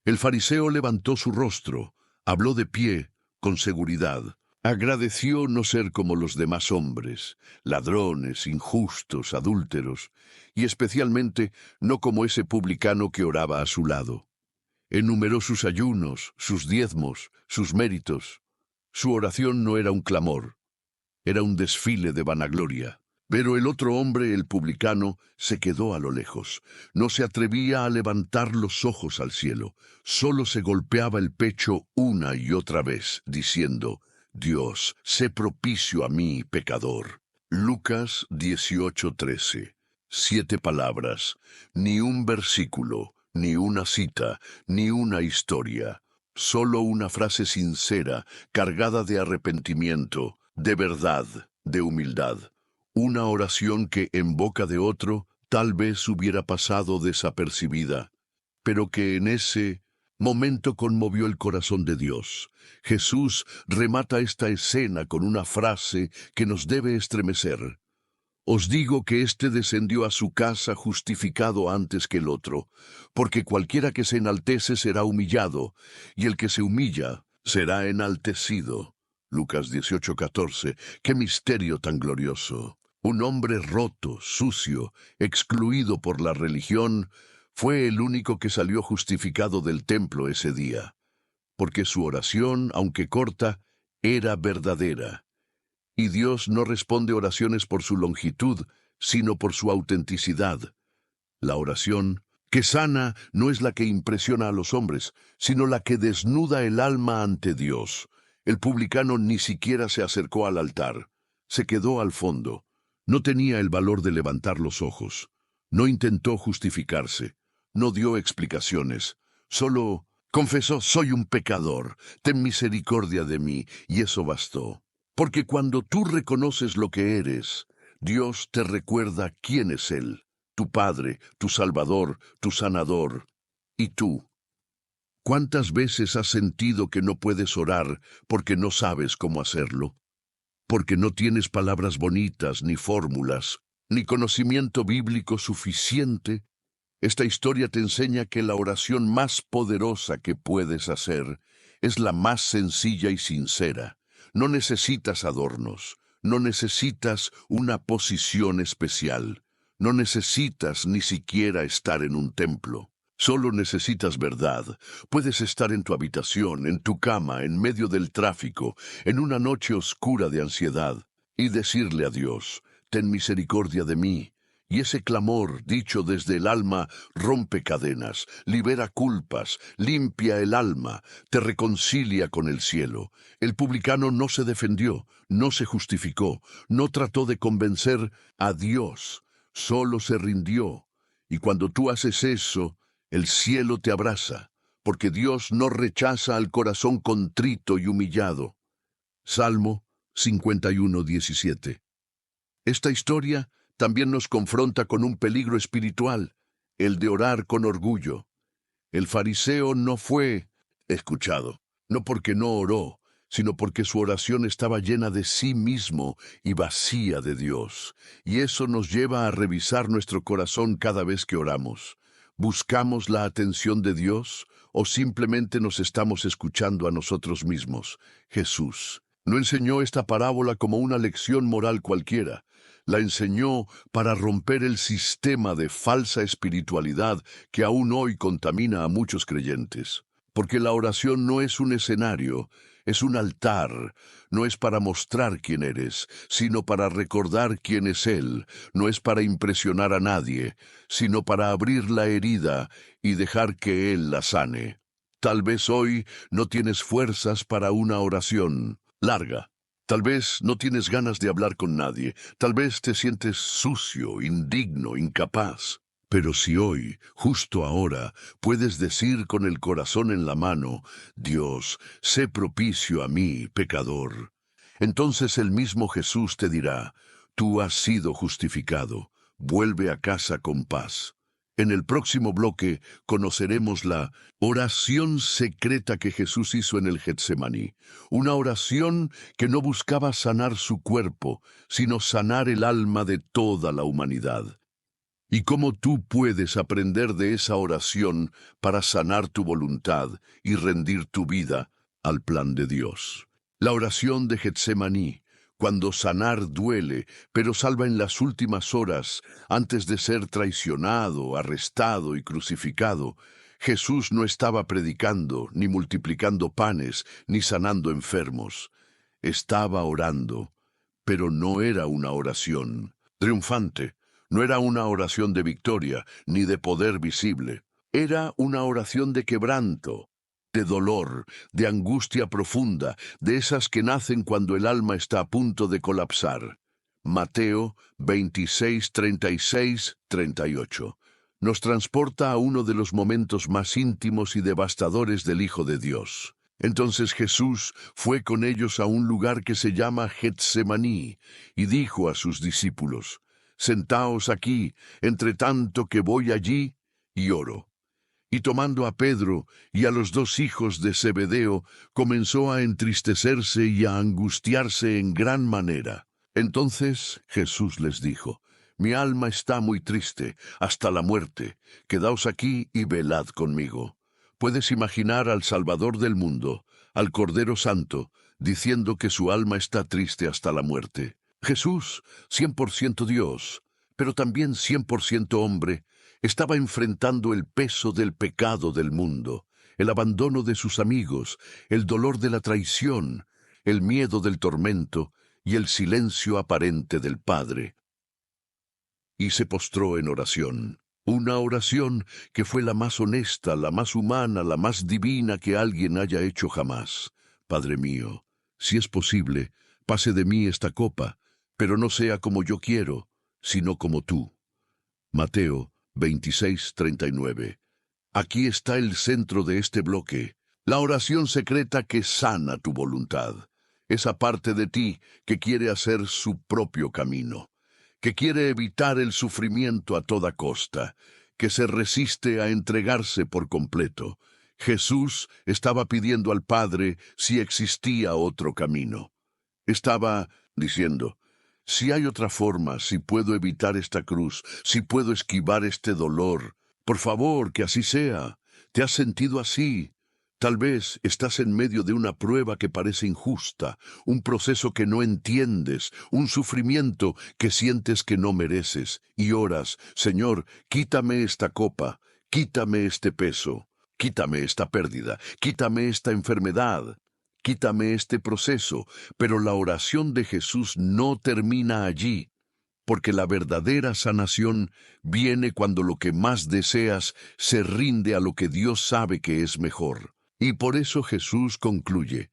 El fariseo levantó su rostro, habló de pie, con seguridad. Agradeció no ser como los demás hombres, ladrones, injustos, adúlteros, y especialmente no como ese publicano que oraba a su lado. Enumeró sus ayunos, sus diezmos, sus méritos. Su oración no era un clamor, era un desfile de vanagloria. Pero el otro hombre, el publicano, se quedó a lo lejos. No se atrevía a levantar los ojos al cielo. Solo se golpeaba el pecho una y otra vez, diciendo, Dios, sé propicio a mí, pecador. Lucas 18:13. 7 palabras, ni un versículo, ni una cita, ni una historia. Solo una frase sincera, cargada de arrepentimiento. de verdad, de humildad. Una oración que en boca de otro tal vez hubiera pasado desapercibida, pero que en ese momento conmovió el corazón de Dios. Jesús remata esta escena con una frase que nos debe estremecer. Os digo que éste descendió a su casa justificado antes que el otro, porque cualquiera que se enaltece será humillado, y el que se humilla será enaltecido. Lucas 18:14. ¡Qué misterio tan glorioso! Un hombre roto, sucio, excluido por la religión, fue el único que salió justificado del templo ese día, porque su oración, aunque corta, era verdadera. Y Dios no responde oraciones por su longitud, sino por su autenticidad. La oración que sana no es la que impresiona a los hombres, sino la que desnuda el alma ante Dios. El publicano ni siquiera se acercó al altar. Se quedó al fondo. No tenía el valor de levantar los ojos. No intentó justificarse. No dio explicaciones. Solo confesó: soy un pecador. Ten misericordia de mí. Y eso bastó. Porque cuando tú reconoces lo que eres, Dios te recuerda quién es Él, tu Padre, tu Salvador, tu Sanador. ¿Y tú? ¿Cuántas veces has sentido que no puedes orar porque no sabes cómo hacerlo? Porque no tienes palabras bonitas, ni fórmulas, ni conocimiento bíblico suficiente. Esta historia te enseña que la oración más poderosa que puedes hacer es la más sencilla y sincera. No necesitas adornos, no necesitas una posición especial, no necesitas ni siquiera estar en un templo. Solo necesitas verdad. Puedes estar en tu habitación, en tu cama, en medio del tráfico, en una noche oscura de ansiedad, y decirle a Dios: ten misericordia de mí. Y ese clamor, dicho desde el alma, rompe cadenas, libera culpas, limpia el alma, te reconcilia con el cielo. El publicano no se defendió, no se justificó, no trató de convencer a Dios, solo se rindió. Y cuando tú haces eso, el cielo te abraza, porque Dios no rechaza al corazón contrito y humillado. Salmo 51:17. Esta historia también nos confronta con un peligro espiritual, el de orar con orgullo. El fariseo no fue escuchado, no porque no oró, sino porque su oración estaba llena de sí mismo y vacía de Dios. Y eso nos lleva a revisar nuestro corazón cada vez que oramos. ¿Buscamos la atención de Dios o simplemente nos estamos escuchando a nosotros mismos? Jesús no enseñó esta parábola como una lección moral cualquiera. La enseñó para romper el sistema de falsa espiritualidad que aún hoy contamina a muchos creyentes. Porque la oración no es un escenario, es un altar. No es para mostrar quién eres, sino para recordar quién es Él. No es para impresionar a nadie, sino para abrir la herida y dejar que Él la sane. Tal vez hoy no tienes fuerzas para una oración larga. Tal vez no tienes ganas de hablar con nadie, tal vez te sientes sucio, indigno, incapaz. Pero si hoy, justo ahora, puedes decir con el corazón en la mano: Dios, sé propicio a mí, pecador, entonces el mismo Jesús te dirá: tú has sido justificado, vuelve a casa con paz. En el próximo bloque conoceremos la oración secreta que Jesús hizo en el Getsemaní, una oración que no buscaba sanar su cuerpo, sino sanar el alma de toda la humanidad. Y cómo tú puedes aprender de esa oración para sanar tu voluntad y rendir tu vida al plan de Dios. La oración de Getsemaní, cuando sanar duele, pero salva en las últimas horas, antes de ser traicionado, arrestado y crucificado. Jesús no estaba predicando, ni multiplicando panes, ni sanando enfermos. Estaba orando, pero no era una oración triunfante. No era una oración de victoria, ni de poder visible. Era una oración de quebranto, de dolor, de angustia profunda, de esas que nacen cuando el alma está a punto de colapsar. Mateo 26:36-38. Nos transporta a uno de los momentos más íntimos y devastadores del Hijo de Dios. Entonces Jesús fue con ellos a un lugar que se llama Getsemaní, y dijo a sus discípulos, «Sentaos aquí, entre tanto que voy allí y oro». Y tomando a Pedro y a los dos hijos de Zebedeo, comenzó a entristecerse y a angustiarse en gran manera. Entonces Jesús les dijo, «Mi alma está muy triste, hasta la muerte. Quedaos aquí y velad conmigo». Puedes imaginar al Salvador del mundo, al Cordero Santo, diciendo que su alma está triste hasta la muerte. Jesús, 100% Dios, pero también 100% hombre, estaba enfrentando el peso del pecado del mundo, el abandono de sus amigos, el dolor de la traición, el miedo del tormento y el silencio aparente del Padre. Y se postró en oración. Una oración que fue la más honesta, la más humana, la más divina que alguien haya hecho jamás. Padre mío, si es posible, pase de mí esta copa, pero no sea como yo quiero, sino como tú. Mateo 26:39. Aquí está el centro de este bloque, la oración secreta que sana tu voluntad, esa parte de ti que quiere hacer su propio camino, que quiere evitar el sufrimiento a toda costa, que se resiste a entregarse por completo. Jesús estaba pidiendo al Padre si existía otro camino. Estaba diciendo, si hay otra forma, si puedo evitar esta cruz, si puedo esquivar este dolor, por favor, que así sea. ¿Te has sentido así? Tal vez estás en medio de una prueba que parece injusta, un proceso que no entiendes, un sufrimiento que sientes que no mereces, y oras, Señor, quítame esta copa, quítame este peso, quítame esta pérdida, quítame esta enfermedad, quítame este proceso. Pero la oración de Jesús no termina allí, porque la verdadera sanación viene cuando lo que más deseas se rinde a lo que Dios sabe que es mejor. Y por eso Jesús concluye,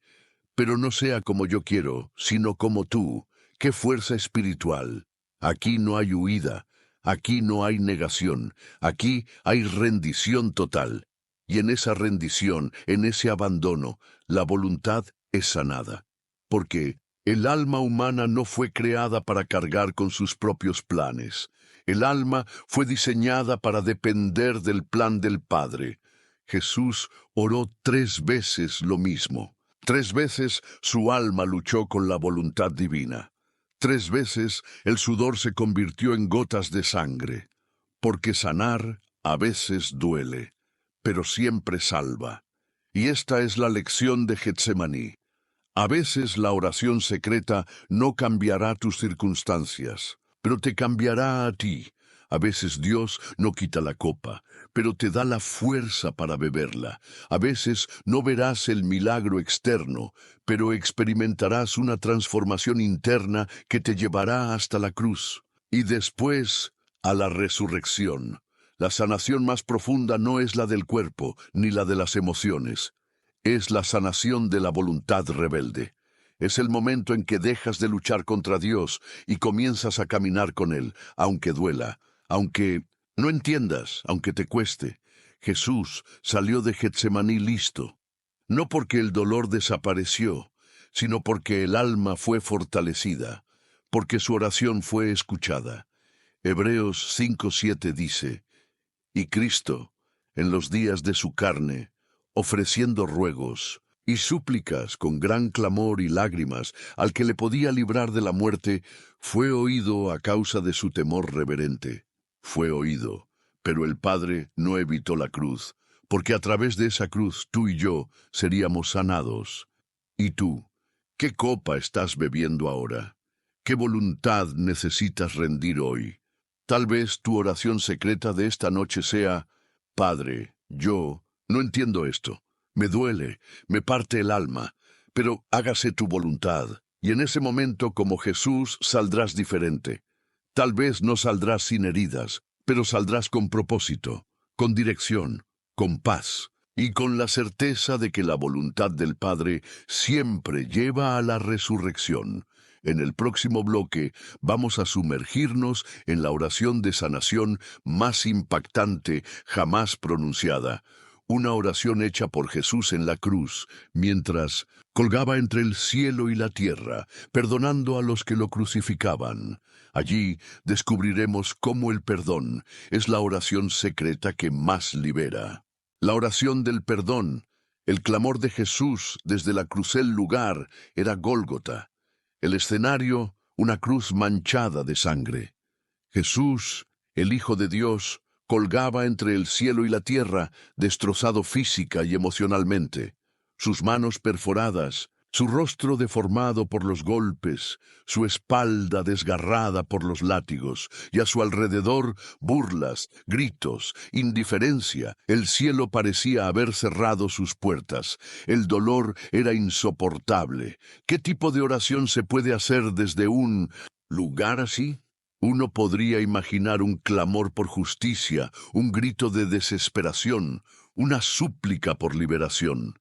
pero no sea como yo quiero, sino como tú. ¡Qué fuerza espiritual! Aquí no hay huida, aquí no hay negación, aquí hay rendición total. Y en esa rendición, en ese abandono, la voluntad es sanada. Porque el alma humana no fue creada para cargar con sus propios planes. El alma fue diseñada para depender del plan del Padre. Jesús oró 3 veces lo mismo. 3 veces su alma luchó con la voluntad divina. 3 veces el sudor se convirtió en gotas de sangre. Porque sanar a veces duele, pero siempre salva. Y esta es la lección de Getsemaní. A veces la oración secreta no cambiará tus circunstancias, pero te cambiará a ti. A veces Dios no quita la copa, pero te da la fuerza para beberla. A veces no verás el milagro externo, pero experimentarás una transformación interna que te llevará hasta la cruz y después a la resurrección. La sanación más profunda no es la del cuerpo ni la de las emociones. Es la sanación de la voluntad rebelde. Es el momento en que dejas de luchar contra Dios y comienzas a caminar con Él, aunque duela, aunque no entiendas, aunque te cueste. Jesús salió de Getsemaní listo, no porque el dolor desapareció, sino porque el alma fue fortalecida, porque su oración fue escuchada. Hebreos 5:7 dice, y Cristo, en los días de su carne, ofreciendo ruegos y súplicas con gran clamor y lágrimas al que le podía librar de la muerte, fue oído a causa de su temor reverente. Fue oído, pero el Padre no evitó la cruz, porque a través de esa cruz tú y yo seríamos sanados. ¿Y tú? ¿Qué copa estás bebiendo ahora? ¿Qué voluntad necesitas rendir hoy? Tal vez tu oración secreta de esta noche sea, Padre, yo no entiendo esto. Me duele, me parte el alma, pero hágase tu voluntad. Y en ese momento, como Jesús, saldrás diferente. Tal vez no saldrás sin heridas, pero saldrás con propósito, con dirección, con paz, y con la certeza de que la voluntad del Padre siempre lleva a la resurrección. En el próximo bloque vamos a sumergirnos en la oración de sanación más impactante jamás pronunciada. una oración hecha por Jesús en la cruz, mientras colgaba entre el cielo y la tierra, perdonando a los que lo crucificaban. Allí descubriremos cómo el perdón es la oración secreta que más libera. La oración del perdón, el clamor de Jesús desde la crucel lugar, era Gólgota. El escenario, una cruz manchada de sangre. Jesús, el Hijo de Dios, colgaba entre el cielo y la tierra, destrozado física y emocionalmente. Sus manos perforadas, su rostro deformado por los golpes, su espalda desgarrada por los látigos, y a su alrededor burlas, gritos, indiferencia. El cielo parecía haber cerrado sus puertas. El dolor era insoportable. ¿Qué tipo de oración se puede hacer desde un lugar así? Uno podría imaginar un clamor por justicia, un grito de desesperación, una súplica por liberación.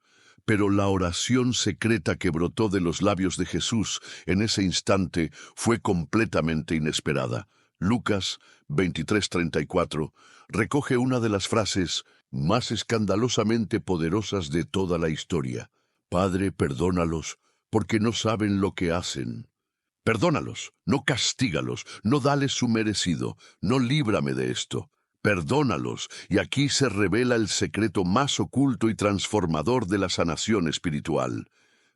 Pero la oración secreta que brotó de los labios de Jesús en ese instante fue completamente inesperada. Lucas 23:34 recoge una de las frases más escandalosamente poderosas de toda la historia. Padre, perdónalos, porque no saben lo que hacen. Perdónalos, no castígalos, no dales su merecido, no líbrame de esto. Perdónalos, y aquí se revela el secreto más oculto y transformador de la sanación espiritual.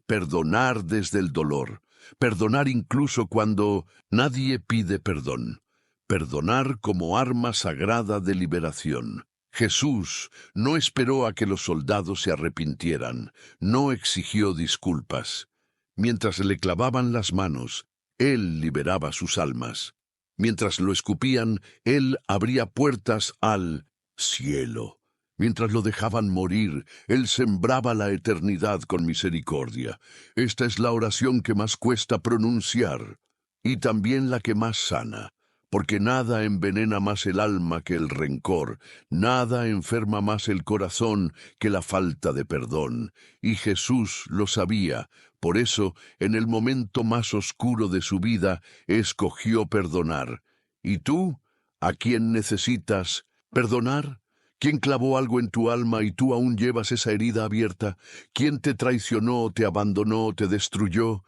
Perdonar desde el dolor, perdonar incluso cuando nadie pide perdón. Perdonar como arma sagrada de liberación. Jesús no esperó a que los soldados se arrepintieran, no exigió disculpas. Mientras le clavaban las manos, Él liberaba sus almas. Mientras lo escupían, Él abría puertas al cielo. Mientras lo dejaban morir, Él sembraba la eternidad con misericordia. Esta es la oración que más cuesta pronunciar, y también la que más sana, porque nada envenena más el alma que el rencor, nada enferma más el corazón que la falta de perdón. Y Jesús lo sabía. Por eso, en el momento más oscuro de su vida, escogió perdonar. ¿Y tú? ¿A quién necesitas perdonar? ¿Quién clavó algo en tu alma y tú aún llevas esa herida abierta? ¿Quién te traicionó, te abandonó, te destruyó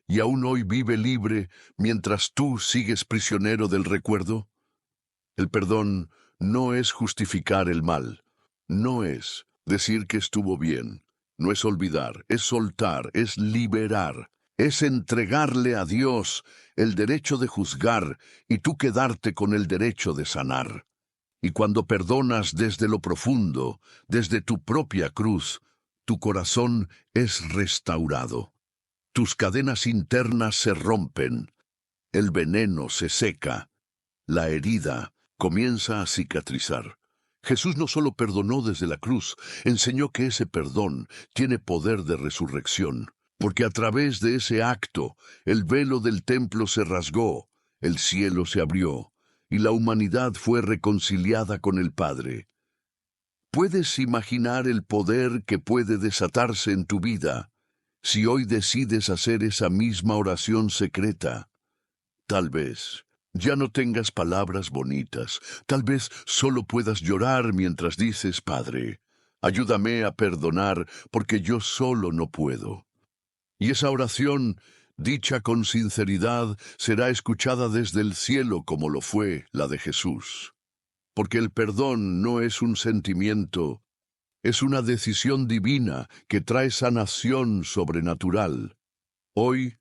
y aún hoy vive libre mientras tú sigues prisionero del recuerdo? El perdón no es justificar el mal, no es decir que estuvo bien. No es olvidar, es soltar, es liberar, es entregarle a Dios el derecho de juzgar y tú quedarte con el derecho de sanar. Y cuando perdonas desde lo profundo, desde tu propia cruz, tu corazón es restaurado. Tus cadenas internas se rompen, el veneno se seca, la herida comienza a cicatrizar. Jesús no solo perdonó desde la cruz, enseñó que ese perdón tiene poder de resurrección, porque a través de ese acto el velo del templo se rasgó, el cielo se abrió, y la humanidad fue reconciliada con el Padre. ¿Puedes imaginar el poder que puede desatarse en tu vida si hoy decides hacer esa misma oración secreta? Tal vez ya no tengas palabras bonitas, tal vez solo puedas llorar mientras dices, Padre, ayúdame a perdonar porque yo solo no puedo. Y esa oración, dicha con sinceridad, será escuchada desde el cielo como lo fue la de Jesús. Porque el perdón no es un sentimiento, es una decisión divina que trae sanación sobrenatural. Hoy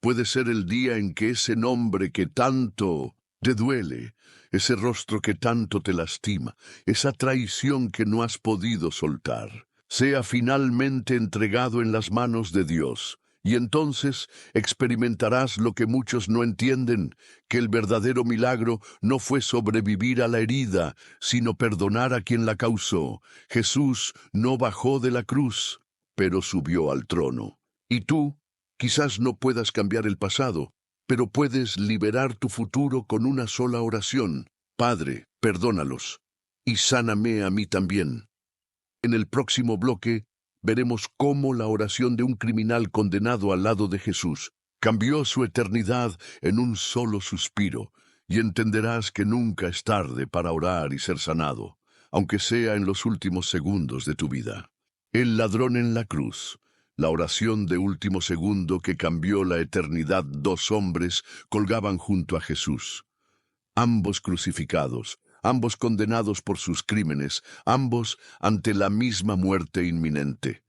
puede ser el día en que ese nombre que tanto te duele, ese rostro que tanto te lastima, esa traición que no has podido soltar, sea finalmente entregado en las manos de Dios. Y entonces experimentarás lo que muchos no entienden, que el verdadero milagro no fue sobrevivir a la herida, sino perdonar a quien la causó. Jesús no bajó de la cruz, pero subió al trono. ¿Y tú? Quizás no puedas cambiar el pasado, pero puedes liberar tu futuro con una sola oración. Padre, perdónalos, y sáname a mí también. En el próximo bloque, veremos cómo la oración de un criminal condenado al lado de Jesús cambió su eternidad en un solo suspiro, y entenderás que nunca es tarde para orar y ser sanado. aunque sea en los últimos segundos de tu vida. El ladrón en la cruz, la oración de último segundo que cambió la eternidad. Dos hombres colgaban junto a Jesús, ambos crucificados, ambos condenados por sus crímenes, ambos ante la misma muerte inminente.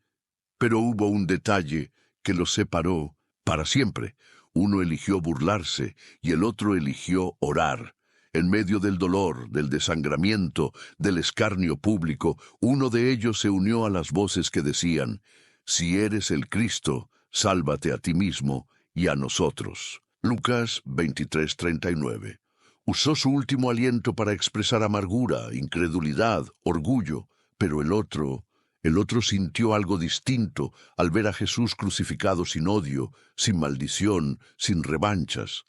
Pero hubo un detalle que los separó para siempre. Uno eligió burlarse y el otro eligió orar. En medio del dolor, del desangramiento, del escarnio público, uno de ellos se unió a las voces que decían: «Si eres el Cristo, sálvate a ti mismo y a nosotros». Lucas 23:39. Usó su último aliento para expresar amargura, incredulidad, orgullo, pero el otro sintió algo distinto al ver a Jesús crucificado sin odio, sin maldición, sin revanchas.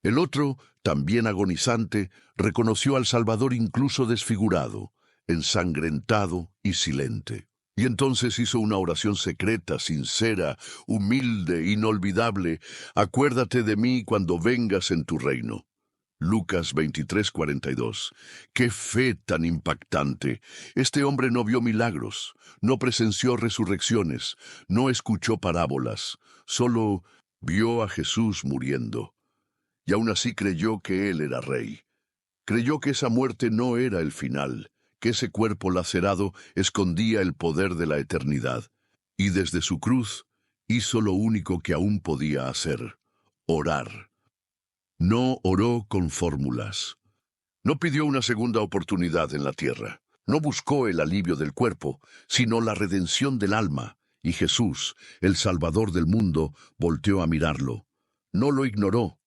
El otro, también agonizante, reconoció al Salvador incluso desfigurado, ensangrentado y silente. Y entonces hizo una oración secreta, sincera, humilde, inolvidable: «Acuérdate de mí cuando vengas en tu reino». Lucas 23:42. ¡Qué fe tan impactante! Este hombre no vio milagros, no presenció resurrecciones, no escuchó parábolas, solo vio a Jesús muriendo. Y aún así creyó que él era rey. Creyó que esa muerte no era el final, que ese cuerpo lacerado escondía el poder de la eternidad. Y desde su cruz hizo lo único que aún podía hacer: orar. No oró con fórmulas. No pidió una segunda oportunidad en la tierra. No buscó el alivio del cuerpo, sino la redención del alma. Y Jesús, el Salvador del mundo, volteó a mirarlo. No lo ignoró.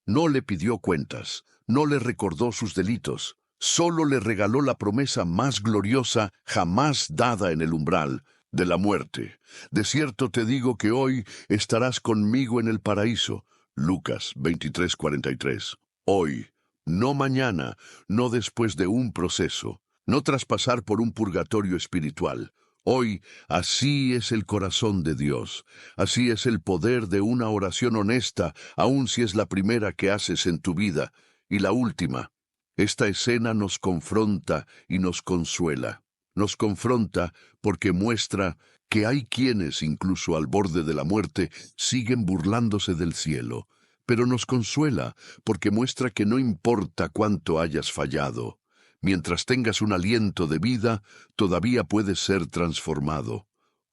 No le pidió cuentas. No le recordó sus delitos. Solo le regaló la promesa más gloriosa jamás dada en el umbral de la muerte. «De cierto te digo que hoy estarás conmigo en el paraíso». Lucas 23:43. Hoy, no mañana, no después de un proceso, no tras pasar por un purgatorio espiritual. Hoy, así es el corazón de Dios, así es el poder de una oración honesta, aun si es la primera que haces en tu vida, y la última. Esta escena nos confronta y nos consuela. Nos confronta porque muestra que hay quienes, incluso al borde de la muerte, siguen burlándose del cielo. Pero nos consuela porque muestra que no importa cuánto hayas fallado. Mientras tengas un aliento de vida, todavía puedes ser transformado.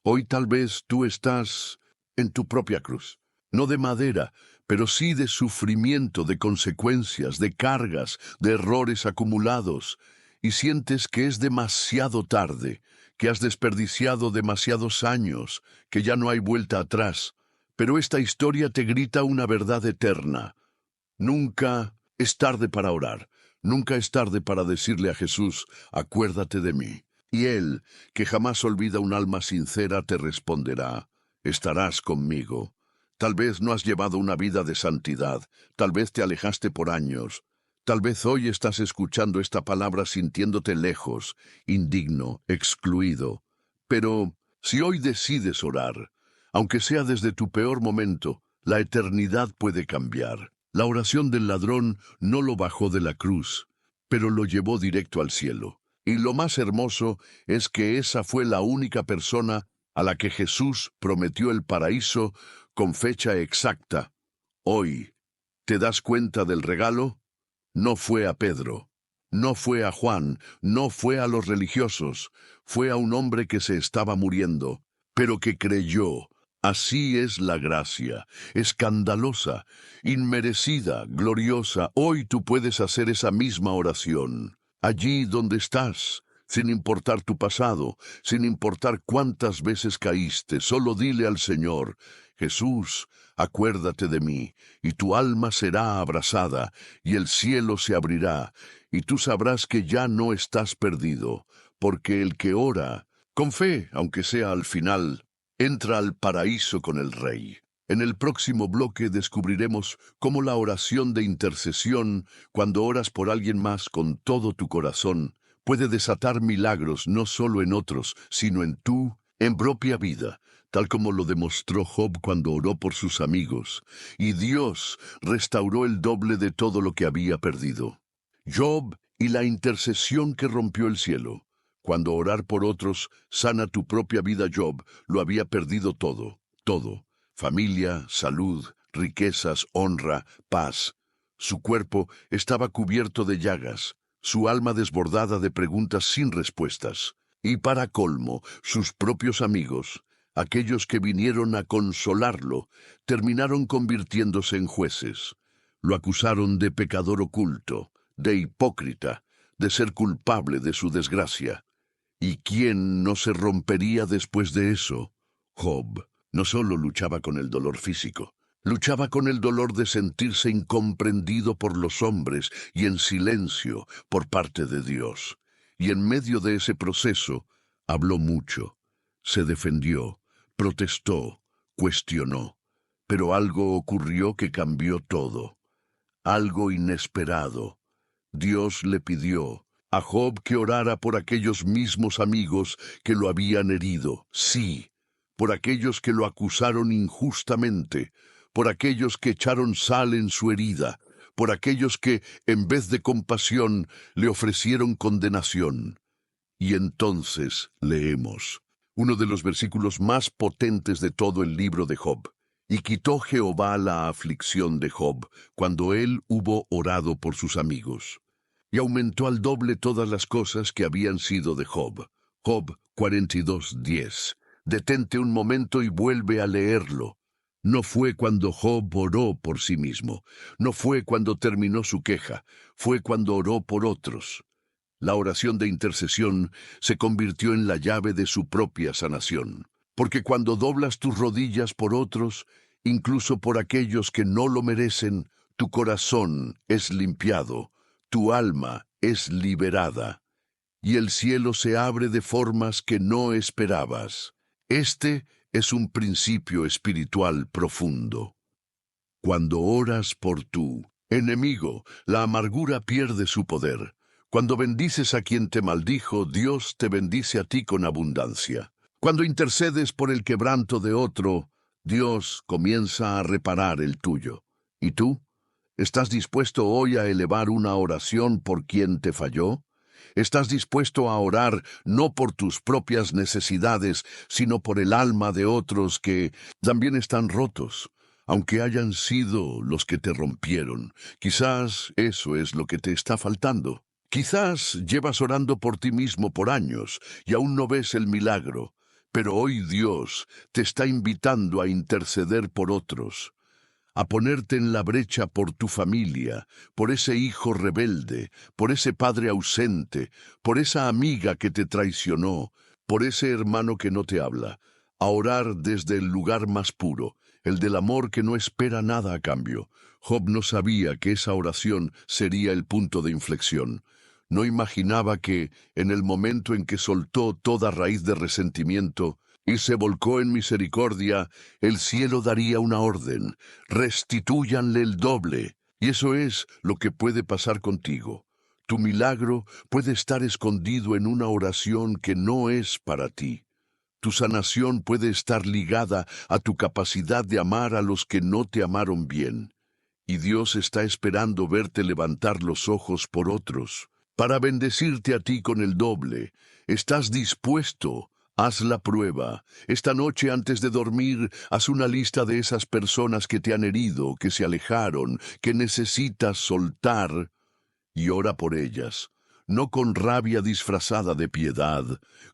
Hoy tal vez tú estás en tu propia cruz, no de madera, pero sí de sufrimiento, de consecuencias, de cargas, de errores acumulados, y sientes que es demasiado tarde, que has desperdiciado demasiados años, que ya no hay vuelta atrás. Pero esta historia te grita una verdad eterna. Nunca es tarde para orar. Nunca es tarde para decirle a Jesús: «Acuérdate de mí». Y Él, que jamás olvida un alma sincera, te responderá: «Estarás conmigo». Tal vez no has llevado una vida de santidad. Tal vez te alejaste por años. Tal vez hoy estás escuchando esta palabra sintiéndote lejos, indigno, excluido. Pero si hoy decides orar, aunque sea desde tu peor momento, la eternidad puede cambiar. La oración del ladrón no lo bajó de la cruz, pero lo llevó directo al cielo. Y lo más hermoso es que esa fue la única persona a la que Jesús prometió el paraíso con fecha exacta. Hoy, ¿te das cuenta del regalo? No fue a Pedro, no fue a Juan, no fue a los religiosos, fue a un hombre que se estaba muriendo, pero que creyó. Así es la gracia, escandalosa, inmerecida, gloriosa. Hoy tú puedes hacer esa misma oración, allí donde estás, sin importar tu pasado, sin importar cuántas veces caíste. Solo dile al Señor: «Jesús, acuérdate de mí», y tu alma será abrazada, y el cielo se abrirá, y tú sabrás que ya no estás perdido, porque el que ora, con fe, aunque sea al final, entra al paraíso con el Rey. En el próximo bloque descubriremos cómo la oración de intercesión, cuando oras por alguien más con todo tu corazón, puede desatar milagros no solo en otros, sino en tu propia vida, tal como lo demostró Job cuando oró por sus amigos, y Dios restauró el doble de todo lo que había perdido. Job y la intercesión que rompió el cielo. Cuando orar por otros sana tu propia vida, Job lo había perdido todo, todo: familia, salud, riquezas, honra, paz. Su cuerpo estaba cubierto de llagas, su alma desbordada de preguntas sin respuestas. Y para colmo, sus propios amigos, aquellos que vinieron a consolarlo, terminaron convirtiéndose en jueces. Lo acusaron de pecador oculto, de hipócrita, de ser culpable de su desgracia. ¿Y quién no se rompería después de eso? Job no solo luchaba con el dolor físico, luchaba con el dolor de sentirse incomprendido por los hombres y en silencio por parte de Dios. Y en medio de ese proceso, habló mucho, se defendió, protestó, cuestionó. Pero algo ocurrió que cambió todo, algo inesperado. Dios le pidió a Job que orara por aquellos mismos amigos que lo habían herido. Sí, por aquellos que lo acusaron injustamente, por aquellos que echaron sal en su herida, por aquellos que, en vez de compasión, le ofrecieron condenación. Y entonces leemos uno de los versículos más potentes de todo el libro de Job. Y quitó Jehová la aflicción de Job cuando él hubo orado por sus amigos. Y aumentó al doble todas las cosas que habían sido de Job. Job 42:10. Detente un momento y vuelve a leerlo. No fue cuando Job oró por sí mismo, no fue cuando terminó su queja, fue cuando oró por otros. La oración de intercesión se convirtió en la llave de su propia sanación. Porque cuando doblas tus rodillas por otros, incluso por aquellos que no lo merecen, tu corazón es limpiado, tu alma es liberada, y el cielo se abre de formas que no esperabas. Este es un principio espiritual profundo. Cuando oras por tu enemigo, la amargura pierde su poder. Cuando bendices a quien te maldijo, Dios te bendice a ti con abundancia. Cuando intercedes por el quebranto de otro, Dios comienza a reparar el tuyo. ¿Y tú? ¿Estás dispuesto hoy a elevar una oración por quien te falló? ¿Estás dispuesto a orar no por tus propias necesidades, sino por el alma de otros que también están rotos, aunque hayan sido los que te rompieron? Quizás eso es lo que te está faltando. Quizás llevas orando por ti mismo por años y aún no ves el milagro, pero hoy Dios te está invitando a interceder por otros, a ponerte en la brecha por tu familia, por ese hijo rebelde, por ese padre ausente, por esa amiga que te traicionó, por ese hermano que no te habla, a orar desde el lugar más puro, el del amor que no espera nada a cambio. Job no sabía que esa oración sería el punto de inflexión. No imaginaba que, en el momento en que soltó toda raíz de resentimiento y se volcó en misericordia, el cielo daría una orden: restitúyanle el doble. Y eso es lo que puede pasar contigo. Tu milagro puede estar escondido en una oración que no es para ti. Tu sanación puede estar ligada a tu capacidad de amar a los que no te amaron bien. Y Dios está esperando verte levantar los ojos por otros, para bendecirte a ti con el doble. ¿Estás dispuesto? Haz la prueba. Esta noche antes de dormir, haz una lista de esas personas que te han herido, que se alejaron, que necesitas soltar, y ora por ellas. No con rabia disfrazada de piedad,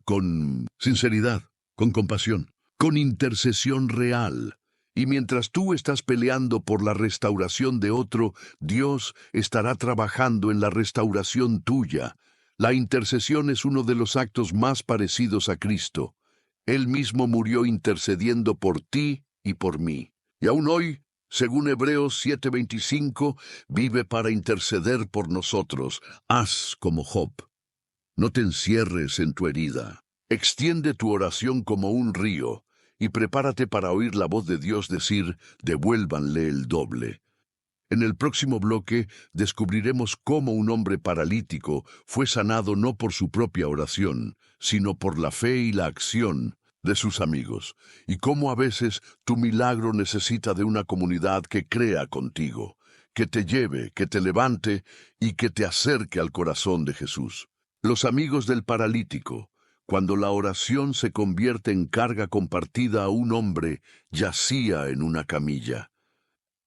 con sinceridad, con compasión, con intercesión real. Y mientras tú estás peleando por la restauración de otro, Dios estará trabajando en la restauración tuya. La intercesión es uno de los actos más parecidos a Cristo. Él mismo murió intercediendo por ti y por mí. Y aún hoy, según Hebreos 7:25, vive para interceder por nosotros. Haz como Job. No te encierres en tu herida. Extiende tu oración como un río y prepárate para oír la voz de Dios decir: devuélvanle el doble. En el próximo bloque descubriremos cómo un hombre paralítico fue sanado no por su propia oración, sino por la fe y la acción de sus amigos, y cómo a veces tu milagro necesita de una comunidad que crea contigo, que te lleve, que te levante y que te acerque al corazón de Jesús. Los amigos del paralítico, cuando la oración se convierte en carga compartida a un hombre, yacía en una camilla.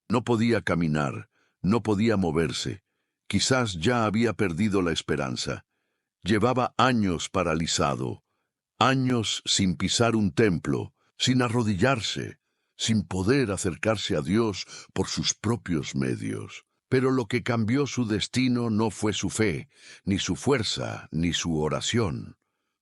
No podía caminar, no podía moverse. Quizás ya había perdido la esperanza. Llevaba años paralizado, años sin pisar un templo, sin arrodillarse, sin poder acercarse a Dios por sus propios medios. Pero lo que cambió su destino no fue su fe, ni su fuerza, ni su oración.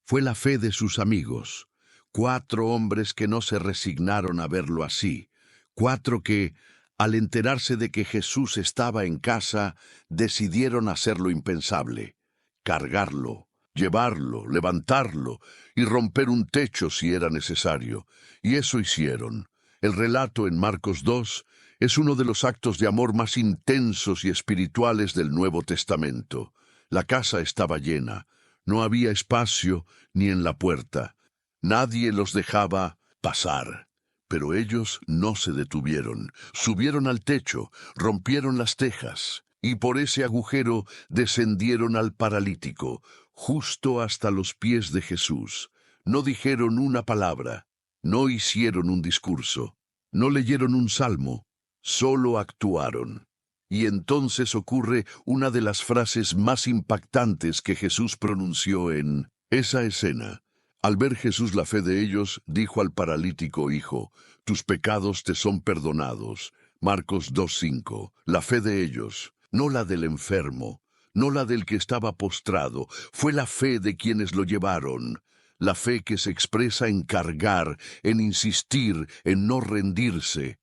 Fue la fe de sus amigos, 4 hombres que no se resignaron a verlo así, 4 que, al enterarse de que Jesús estaba en casa, decidieron hacer lo impensable, cargarlo, llevarlo, levantarlo y romper un techo si era necesario. Y eso hicieron. El relato en Marcos 2 es uno de los actos de amor más intensos y espirituales del Nuevo Testamento. La casa estaba llena. No había espacio ni en la puerta. Nadie los dejaba pasar. Pero ellos no se detuvieron. Subieron al techo, rompieron las tejas, y por ese agujero descendieron al paralítico, justo hasta los pies de Jesús. No dijeron una palabra, no hicieron un discurso, no leyeron un salmo, solo actuaron. Y entonces ocurre una de las frases más impactantes que Jesús pronunció en esa escena. Al ver Jesús la fe de ellos, dijo al paralítico: Hijo, tus pecados te son perdonados. Marcos 2:5. La fe de ellos, no la del enfermo, no la del que estaba postrado, fue la fe de quienes lo llevaron. La fe que se expresa en cargar, en insistir, en no rendirse.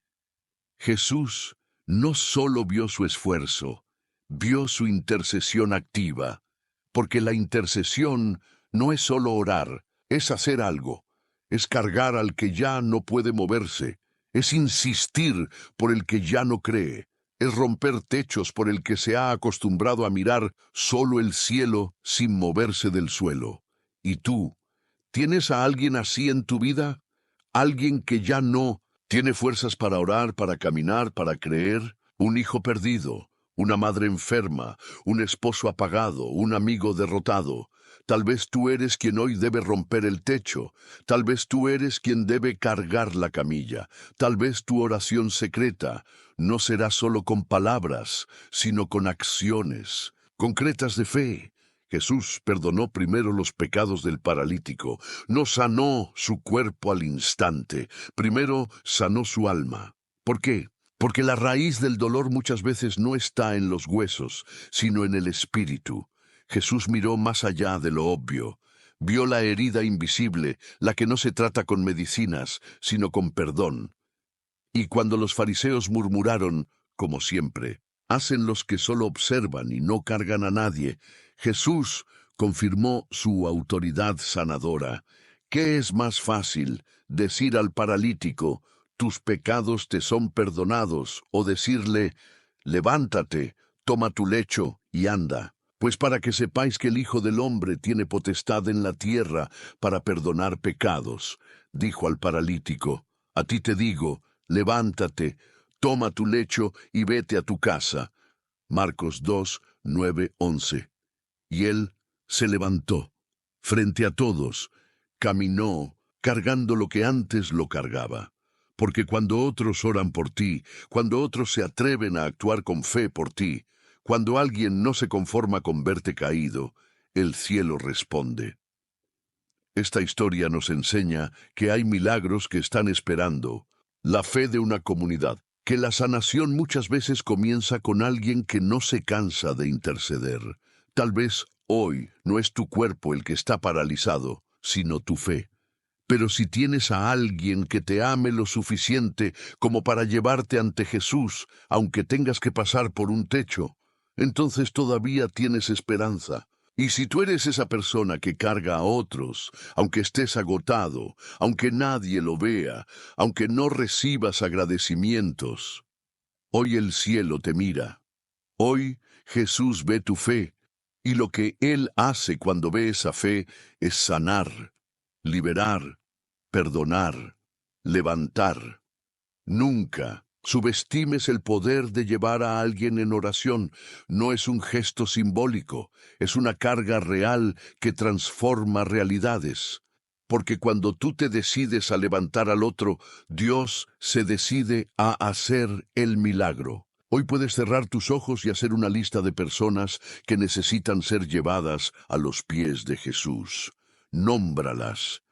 Jesús no solo vio su esfuerzo, vio su intercesión activa, porque la intercesión no es solo orar, es hacer algo, es cargar al que ya no puede moverse, es insistir por el que ya no cree, es romper techos por el que se ha acostumbrado a mirar solo el cielo sin moverse del suelo. ¿Y tú, tienes a alguien así en tu vida? ¿Alguien que ya no tiene fuerzas para orar, para caminar, para creer? Un hijo perdido, una madre enferma, un esposo apagado, un amigo derrotado. Tal vez tú eres quien hoy debe romper el techo. Tal vez tú eres quien debe cargar la camilla. Tal vez tu oración secreta no será solo con palabras, sino con acciones concretas de fe. Jesús perdonó primero los pecados del paralítico, no sanó su cuerpo al instante, primero sanó su alma. ¿Por qué? Porque la raíz del dolor muchas veces no está en los huesos, sino en el espíritu. Jesús miró más allá de lo obvio. Vio la herida invisible, la que no se trata con medicinas, sino con perdón. Y cuando los fariseos murmuraron, como siempre, hacen los que solo observan y no cargan a nadie, Jesús confirmó su autoridad sanadora. ¿Qué es más fácil, decir al paralítico: tus pecados te son perdonados, o decirle: levántate, toma tu lecho y anda? Pues para que sepáis que el Hijo del Hombre tiene potestad en la tierra para perdonar pecados, dijo al paralítico: a ti te digo, levántate, toma tu lecho y vete a tu casa. Marcos 2, 9, 11. Y él se levantó, frente a todos, caminó, cargando lo que antes lo cargaba. Porque cuando otros oran por ti, cuando otros se atreven a actuar con fe por ti, cuando alguien no se conforma con verte caído, el cielo responde. Esta historia nos enseña que hay milagros que están esperando la fe de una comunidad, que la sanación muchas veces comienza con alguien que no se cansa de interceder. Tal vez hoy no es tu cuerpo el que está paralizado, sino tu fe. Pero si tienes a alguien que te ame lo suficiente como para llevarte ante Jesús, aunque tengas que pasar por un techo, entonces todavía tienes esperanza. Y si tú eres esa persona que carga a otros, aunque estés agotado, aunque nadie lo vea, aunque no recibas agradecimientos, hoy el cielo te mira. Hoy Jesús ve tu fe, y lo que Él hace cuando ve esa fe es sanar, liberar, perdonar, levantar. Nunca, Subestimes el poder de llevar a alguien en oración. No es un gesto simbólico, es una carga real que transforma realidades. Porque cuando tú te decides a levantar al otro, Dios se decide a hacer el milagro. Hoy puedes cerrar tus ojos y hacer una lista de personas que necesitan ser llevadas a los pies de Jesús. Nómbralas,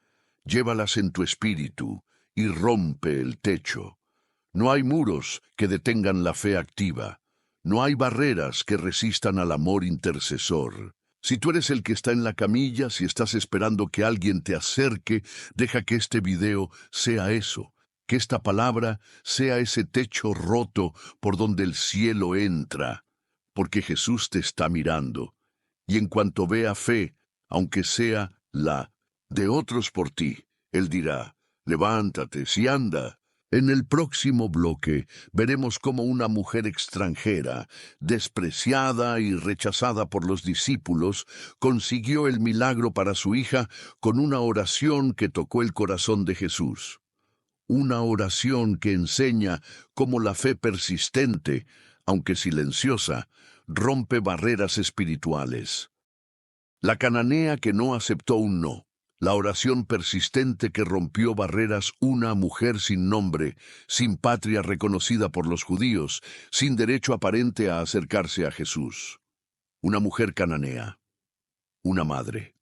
llévalas en tu espíritu y rompe el techo. No hay muros que detengan la fe activa. No hay barreras que resistan al amor intercesor. Si tú eres el que está en la camilla, si estás esperando que alguien te acerque, deja que este video sea eso, que esta palabra sea ese techo roto por donde el cielo entra, porque Jesús te está mirando. Y en cuanto vea fe, aunque sea la de otros por ti, Él dirá, levántate, si anda. En el próximo bloque veremos cómo una mujer extranjera, despreciada y rechazada por los discípulos, consiguió el milagro para su hija con una oración que tocó el corazón de Jesús. Una oración que enseña cómo la fe persistente, aunque silenciosa, rompe barreras espirituales. La cananea que no aceptó un no. La oración persistente que rompió barreras, una mujer sin nombre, sin patria reconocida por los judíos, sin derecho aparente a acercarse a Jesús. Una mujer cananea, una madre.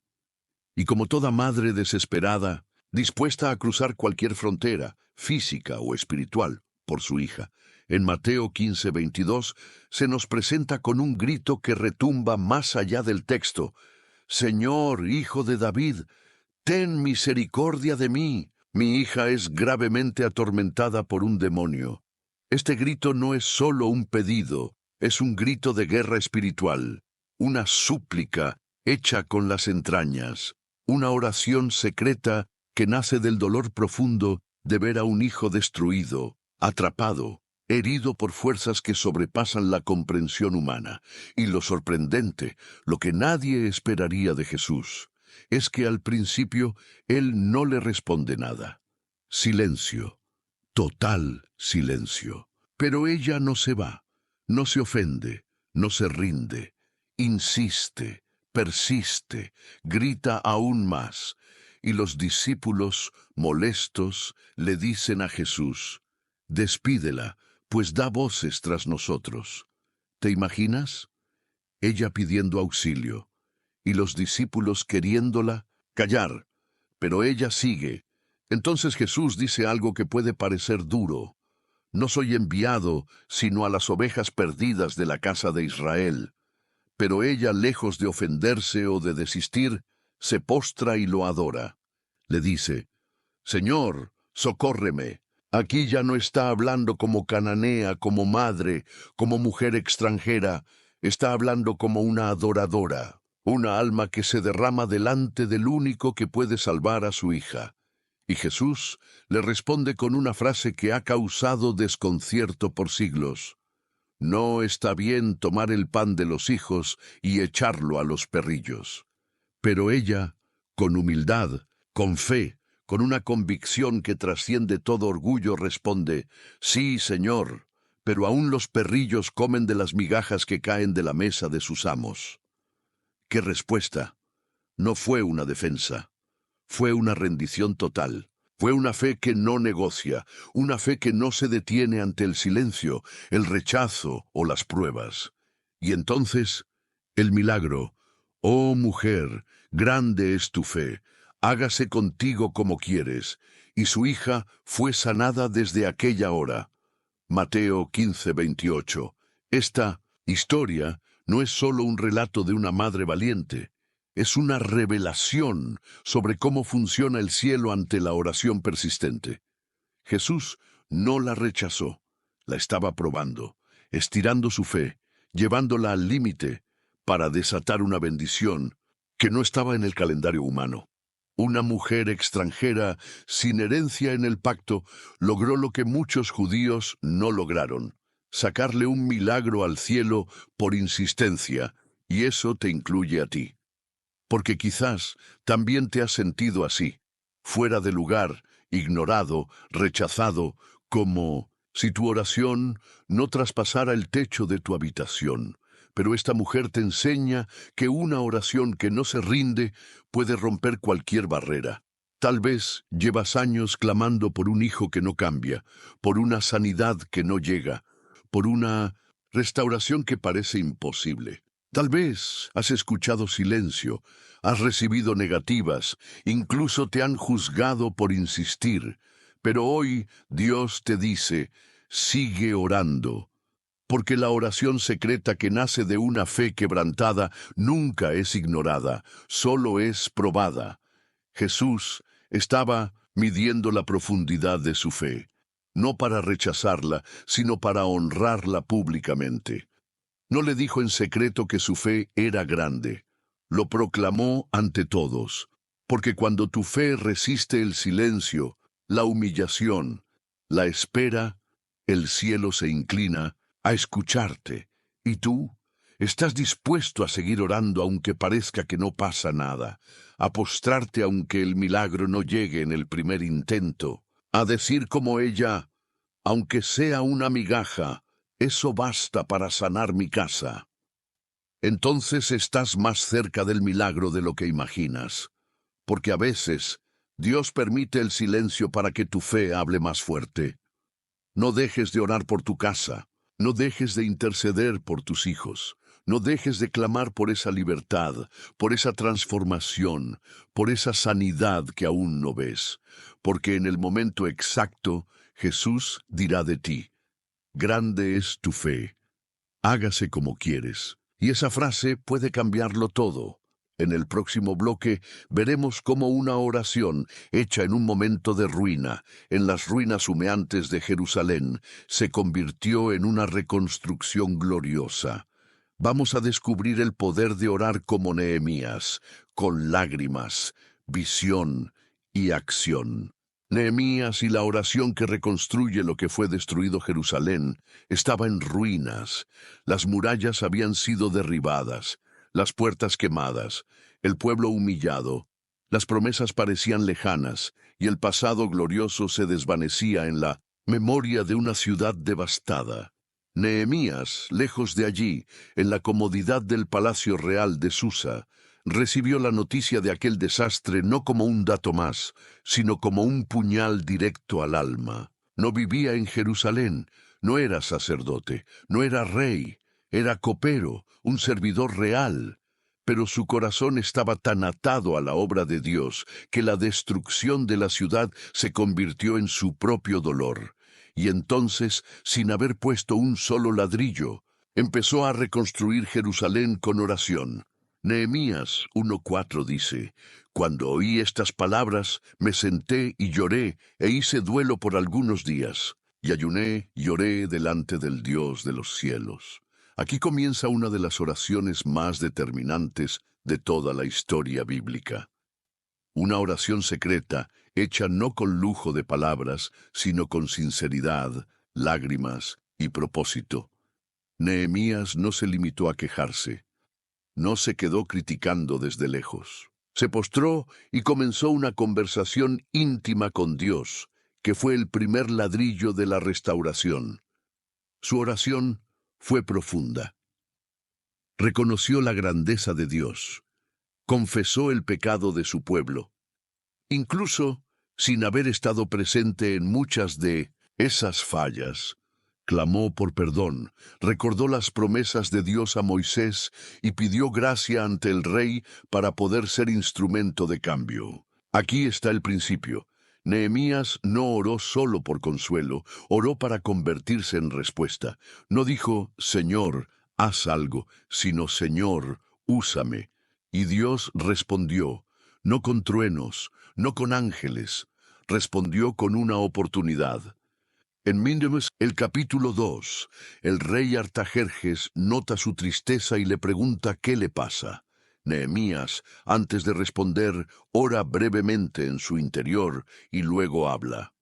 Y como toda madre desesperada, dispuesta a cruzar cualquier frontera, física o espiritual, por su hija, en Mateo 15:22 se nos presenta con un grito que retumba más allá del texto: «Señor, Hijo de David, ten misericordia de mí. Mi hija es gravemente atormentada por un demonio». Este grito no es solo un pedido, es un grito de guerra espiritual, una súplica hecha con las entrañas, una oración secreta que nace del dolor profundo de ver a un hijo destruido, atrapado, herido por fuerzas que sobrepasan la comprensión humana. Y lo sorprendente, lo que nadie esperaría de Jesús, es que al principio Él no le responde nada. Silencio, total silencio. Pero ella no se va, no se ofende, no se rinde, insiste, persiste, grita aún más. Y los discípulos, molestos, le dicen a Jesús: «Despídela, pues da voces tras nosotros». ¿Te imaginas? Ella pidiendo auxilio, y los discípulos queriéndola callar, pero ella sigue. Entonces Jesús dice algo que puede parecer duro: «No soy enviado sino a las ovejas perdidas de la casa de Israel». Pero ella, lejos de ofenderse o de desistir, se postra y lo adora. Le dice: «Señor, socórreme». Aquí ya no está hablando como cananea, como madre, como mujer extranjera. Está hablando como una adoradora, una alma que se derrama delante del único que puede salvar a su hija. Y Jesús le responde con una frase que ha causado desconcierto por siglos: «No está bien tomar el pan de los hijos y echarlo a los perrillos». Pero ella, con humildad, con fe, con una convicción que trasciende todo orgullo, responde: «Sí, Señor, pero aún los perrillos comen de las migajas que caen de la mesa de sus amos». ¿Qué respuesta? No fue una defensa, fue una rendición total. Fue una fe que no negocia, una fe que no se detiene ante el silencio, el rechazo o las pruebas. Y entonces, el milagro: «Oh mujer, grande es tu fe, hágase contigo como quieres». Y su hija fue sanada desde aquella hora. Mateo 15:28. Esta historia no es solo un relato de una madre valiente, es una revelación sobre cómo funciona el cielo ante la oración persistente. Jesús no la rechazó, la estaba probando, estirando su fe, llevándola al límite para desatar una bendición que no estaba en el calendario humano. Una mujer extranjera, sin herencia en el pacto, logró lo que muchos judíos no lograron: sacarle un milagro al cielo por insistencia, y eso te incluye a ti. Porque quizás también te has sentido así, fuera de lugar, ignorado, rechazado, como Si tu oración no traspasara el techo de tu habitación, pero esta mujer te enseña que una oración que no se rinde puede romper cualquier barrera. Tal vez llevas años clamando por un hijo que no cambia, por una sanidad que no llega, por una restauración que parece imposible. Tal vez has escuchado silencio, has recibido negativas, incluso te han juzgado por insistir, pero hoy Dios te dice, sigue orando, porque la oración secreta que nace de una fe quebrantada nunca es ignorada, solo es probada. Jesús estaba midiendo la profundidad de su fe, no para rechazarla, sino para honrarla públicamente. No le dijo en secreto que su fe era grande, lo proclamó ante todos, porque cuando tu fe resiste el silencio, la humillación, la espera, el cielo se inclina a escucharte, y tú estás dispuesto a seguir orando aunque parezca que no pasa nada, a postrarte aunque el milagro no llegue en el primer intento, a decir como ella, aunque sea una migaja, eso basta para sanar mi casa. Entonces estás más cerca del milagro de lo que imaginas, porque a veces Dios permite el silencio para que tu fe hable más fuerte. No dejes de orar por tu casa, no dejes de interceder por tus hijos, no dejes de clamar por esa libertad, por esa transformación, por esa sanidad que aún no ves, porque en el momento exacto Jesús dirá de ti, grande es tu fe, hágase como quieres. Y esa frase puede cambiarlo todo. En el próximo bloque veremos cómo una oración hecha en un momento de ruina, en las ruinas humeantes de Jerusalén, se convirtió en una reconstrucción gloriosa. Vamos a descubrir el poder de orar como Nehemías, con lágrimas, visión y acción. Nehemías y la oración que reconstruye lo que fue destruido Jerusalén estaba en ruinas. Las murallas habían sido derribadas, las puertas quemadas, el pueblo humillado. Las promesas parecían lejanas y el pasado glorioso se desvanecía en la memoria de una ciudad devastada. Nehemías, lejos de allí, en la comodidad del palacio real de Susa, recibió la noticia de aquel desastre no como un dato más, sino como un puñal directo al alma. No vivía en Jerusalén, no era sacerdote, no era rey, era copero, un servidor real. Pero su corazón estaba tan atado a la obra de Dios que la destrucción de la ciudad se convirtió en su propio dolor. Y entonces, sin haber puesto un solo ladrillo, empezó a reconstruir Jerusalén con oración. Nehemías 1:4 dice, «Cuando oí estas palabras, me senté y lloré, e hice duelo por algunos días, y ayuné y oré delante del Dios de los cielos». Aquí comienza una de las oraciones más determinantes de toda la historia bíblica. Una oración secreta, hecha no con lujo de palabras, sino con sinceridad, lágrimas y propósito. Nehemías no se limitó a quejarse. No se quedó criticando desde lejos. Se postró y comenzó una conversación íntima con Dios, que fue el primer ladrillo de la restauración. Su oración fue profunda. Reconoció la grandeza de Dios. Confesó el pecado de su pueblo. Incluso, sin haber estado presente en muchas de esas fallas, clamó por perdón, recordó las promesas de Dios a Moisés y pidió gracia ante el rey para poder ser instrumento de cambio. Aquí está el principio. Nehemías no oró solo por consuelo, oró para convertirse en respuesta. No dijo, Señor, haz algo, sino Señor, úsame. Y Dios respondió, no con truenos, no con ángeles, respondió con una oportunidad. En Míndemes, el capítulo 2, el rey Artajerjes nota su tristeza y le pregunta qué le pasa. Nehemías, antes de responder, ora brevemente en su interior y luego habla.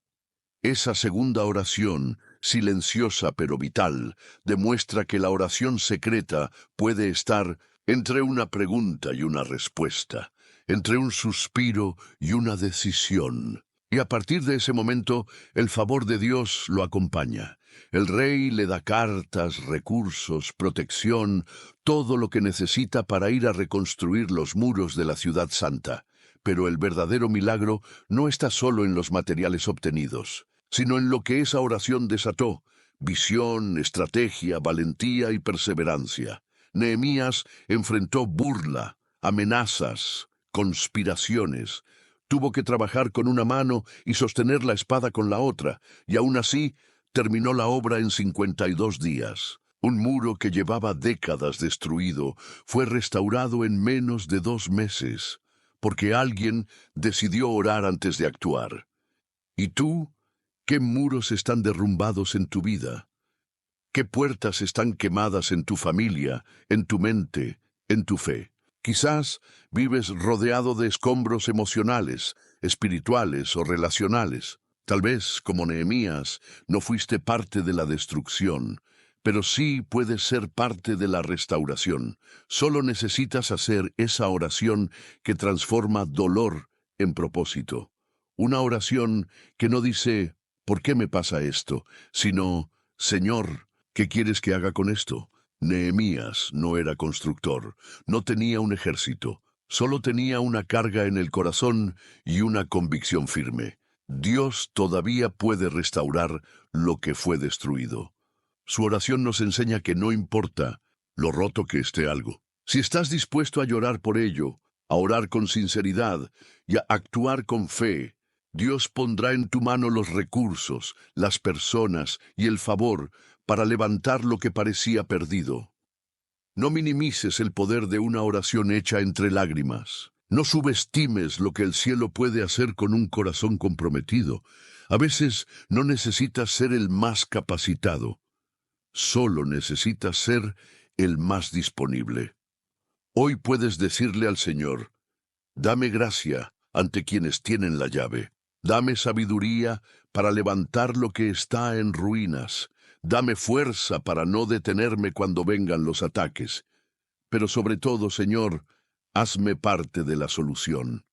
Esa segunda oración, silenciosa pero vital, demuestra que la oración secreta puede estar entre una pregunta y una respuesta, entre un suspiro y una decisión. Y a partir de ese momento, el favor de Dios lo acompaña. El rey le da cartas, recursos, protección, todo lo que necesita para ir a reconstruir los muros de la ciudad santa. Pero el verdadero milagro no está solo en los materiales obtenidos, sino en lo que esa oración desató: visión, estrategia, valentía y perseverancia. Nehemías enfrentó burla, amenazas, conspiraciones. Tuvo que trabajar con una mano y sostener la espada con la otra, y aún así terminó la obra en 52 días. Un muro que llevaba décadas destruido fue restaurado en menos de 2 meses, porque alguien decidió orar antes de actuar. ¿Y tú? ¿Qué muros están derrumbados en tu vida? ¿Qué puertas están quemadas en tu familia, en tu mente, en tu fe? Quizás vives rodeado de escombros emocionales, espirituales o relacionales. Tal vez, como Nehemías, no fuiste parte de la destrucción, pero sí puedes ser parte de la restauración. Solo necesitas hacer esa oración que transforma dolor en propósito. Una oración que no dice, ¿por qué me pasa esto?, sino, Señor, ¿qué quieres que haga con esto? Nehemías no era constructor, no tenía un ejército, solo tenía una carga en el corazón y una convicción firme. Dios todavía puede restaurar lo que fue destruido. Su oración nos enseña que no importa lo roto que esté algo. Si estás dispuesto a llorar por ello, a orar con sinceridad y a actuar con fe, Dios pondrá en tu mano los recursos, las personas y el favor para levantar lo que parecía perdido. No minimices el poder de una oración hecha entre lágrimas. No subestimes lo que el cielo puede hacer con un corazón comprometido. A veces no necesitas ser el más capacitado, solo necesitas ser el más disponible. Hoy puedes decirle al Señor: dame gracia ante quienes tienen la llave. Dame sabiduría para levantar lo que está en ruinas. Dame fuerza para no detenerme cuando vengan los ataques. Pero sobre todo, Señor, hazme parte de la solución.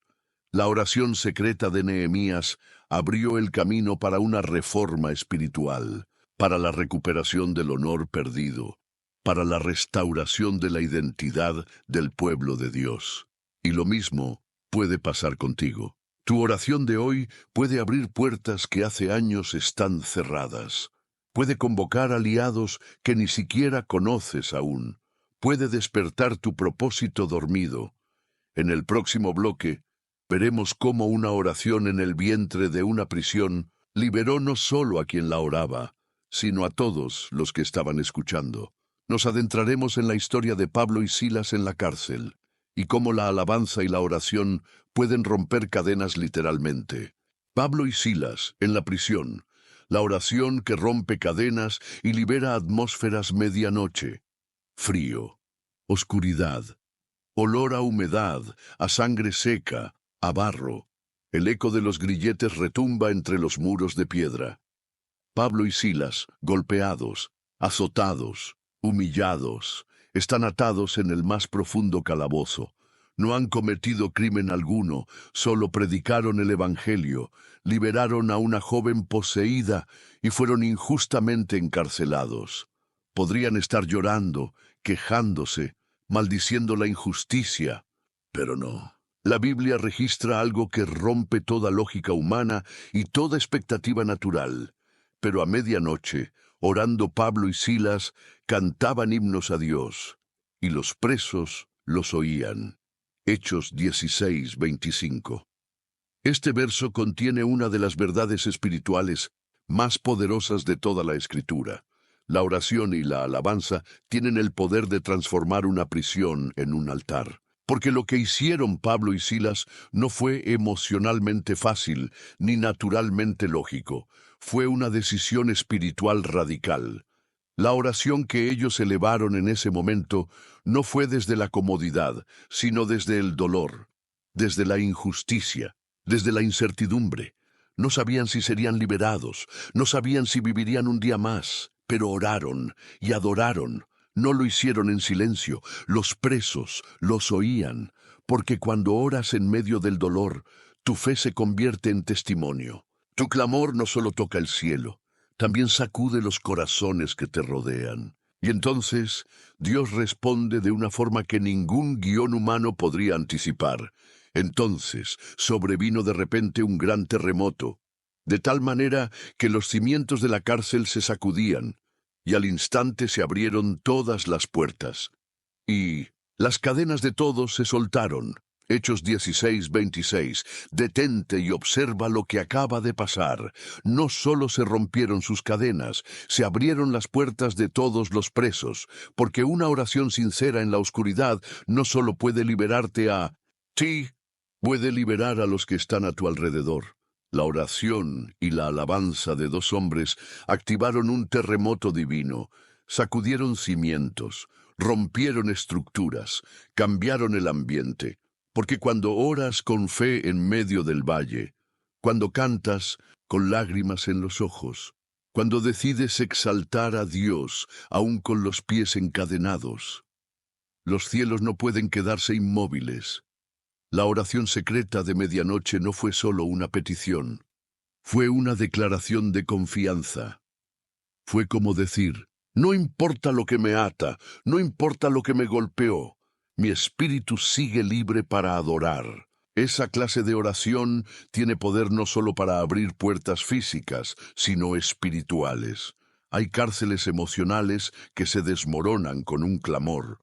La oración secreta de Nehemías abrió el camino para una reforma espiritual, para la recuperación del honor perdido, para la restauración de la identidad del pueblo de Dios. Y lo mismo puede pasar contigo. Tu oración de hoy puede abrir puertas que hace años están cerradas. Puede convocar aliados que ni siquiera conoces aún. Puede despertar tu propósito dormido. En el próximo bloque, veremos cómo una oración en el vientre de una prisión liberó no solo a quien la oraba, sino a todos los que estaban escuchando. Nos adentraremos en la historia de Pablo y Silas en la cárcel, y cómo la alabanza y la oración pueden romper cadenas literalmente. Pablo y Silas en la prisión, la oración que rompe cadenas y libera atmósferas medianoche. Frío, oscuridad, olor a humedad, a sangre seca, a barro. El eco de los grilletes retumba entre los muros de piedra. Pablo y Silas, golpeados, azotados, humillados, están atados en el más profundo calabozo. No han cometido crimen alguno, solo predicaron el Evangelio, liberaron a una joven poseída y fueron injustamente encarcelados. Podrían estar llorando, quejándose, maldiciendo la injusticia, pero no. La Biblia registra algo que rompe toda lógica humana y toda expectativa natural. Pero a medianoche, orando Pablo y Silas, cantaban himnos a Dios, y los presos los oían. Hechos 16:25. Este verso contiene una de las verdades espirituales más poderosas de toda la Escritura. La oración y la alabanza tienen el poder de transformar una prisión en un altar. Porque lo que hicieron Pablo y Silas no fue emocionalmente fácil ni naturalmente lógico. Fue una decisión espiritual radical. La oración que ellos elevaron en ese momento no fue desde la comodidad, sino desde el dolor, desde la injusticia, desde la incertidumbre. No sabían si serían liberados, no sabían si vivirían un día más, pero oraron y adoraron. No lo hicieron en silencio, los presos los oían, porque cuando oras en medio del dolor, tu fe se convierte en testimonio. Tu clamor no solo toca el cielo, también sacude los corazones que te rodean. Y entonces Dios responde de una forma que ningún guión humano podría anticipar. Entonces sobrevino de repente un gran terremoto, de tal manera que los cimientos de la cárcel se sacudían, y al instante se abrieron todas las puertas, y las cadenas de todos se soltaron. Hechos 16:26. Detente y observa lo que acaba de pasar. No solo se rompieron sus cadenas, se abrieron las puertas de todos los presos, porque una oración sincera en la oscuridad no solo puede liberarte a ti, puede liberar a los que están a tu alrededor. La oración y la alabanza de dos hombres activaron un terremoto divino, sacudieron cimientos, rompieron estructuras, cambiaron el ambiente. Porque cuando oras con fe en medio del valle, cuando cantas con lágrimas en los ojos, cuando decides exaltar a Dios aún con los pies encadenados, los cielos no pueden quedarse inmóviles. La oración secreta de medianoche no fue solo una petición, fue una declaración de confianza. Fue como decir, no importa lo que me ata, no importa lo que me golpeó, mi espíritu sigue libre para adorar. Esa clase de oración tiene poder no solo para abrir puertas físicas, sino espirituales. Hay cárceles emocionales que se desmoronan con un clamor.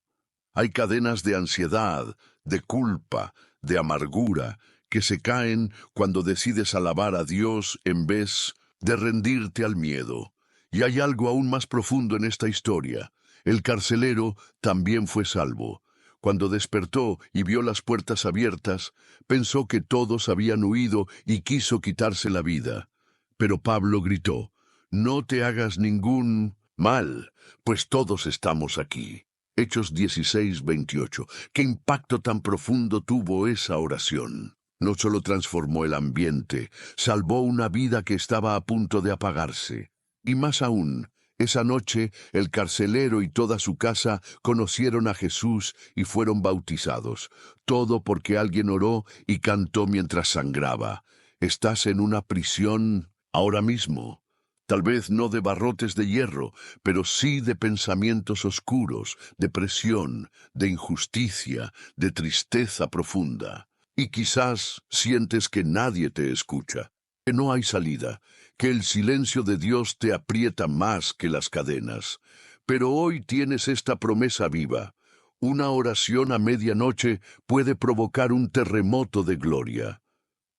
Hay cadenas de ansiedad, de culpa, de amargura, que se caen cuando decides alabar a Dios en vez de rendirte al miedo. Y hay algo aún más profundo en esta historia. El carcelero también fue salvo. Cuando despertó y vio las puertas abiertas, pensó que todos habían huido y quiso quitarse la vida. Pero Pablo gritó, no te hagas ningún mal, pues todos estamos aquí. Hechos 16:28. ¿Qué impacto tan profundo tuvo esa oración? No solo transformó el ambiente, salvó una vida que estaba a punto de apagarse. Y más aún, esa noche el carcelero y toda su casa conocieron a Jesús y fueron bautizados. Todo porque alguien oró y cantó mientras sangraba. Estás en una prisión ahora mismo. Tal vez no de barrotes de hierro, pero sí de pensamientos oscuros, de presión, de injusticia, de tristeza profunda. Y quizás sientes que nadie te escucha, que no hay salida, que el silencio de Dios te aprieta más que las cadenas. Pero hoy tienes esta promesa viva. Una oración a medianoche puede provocar un terremoto de gloria.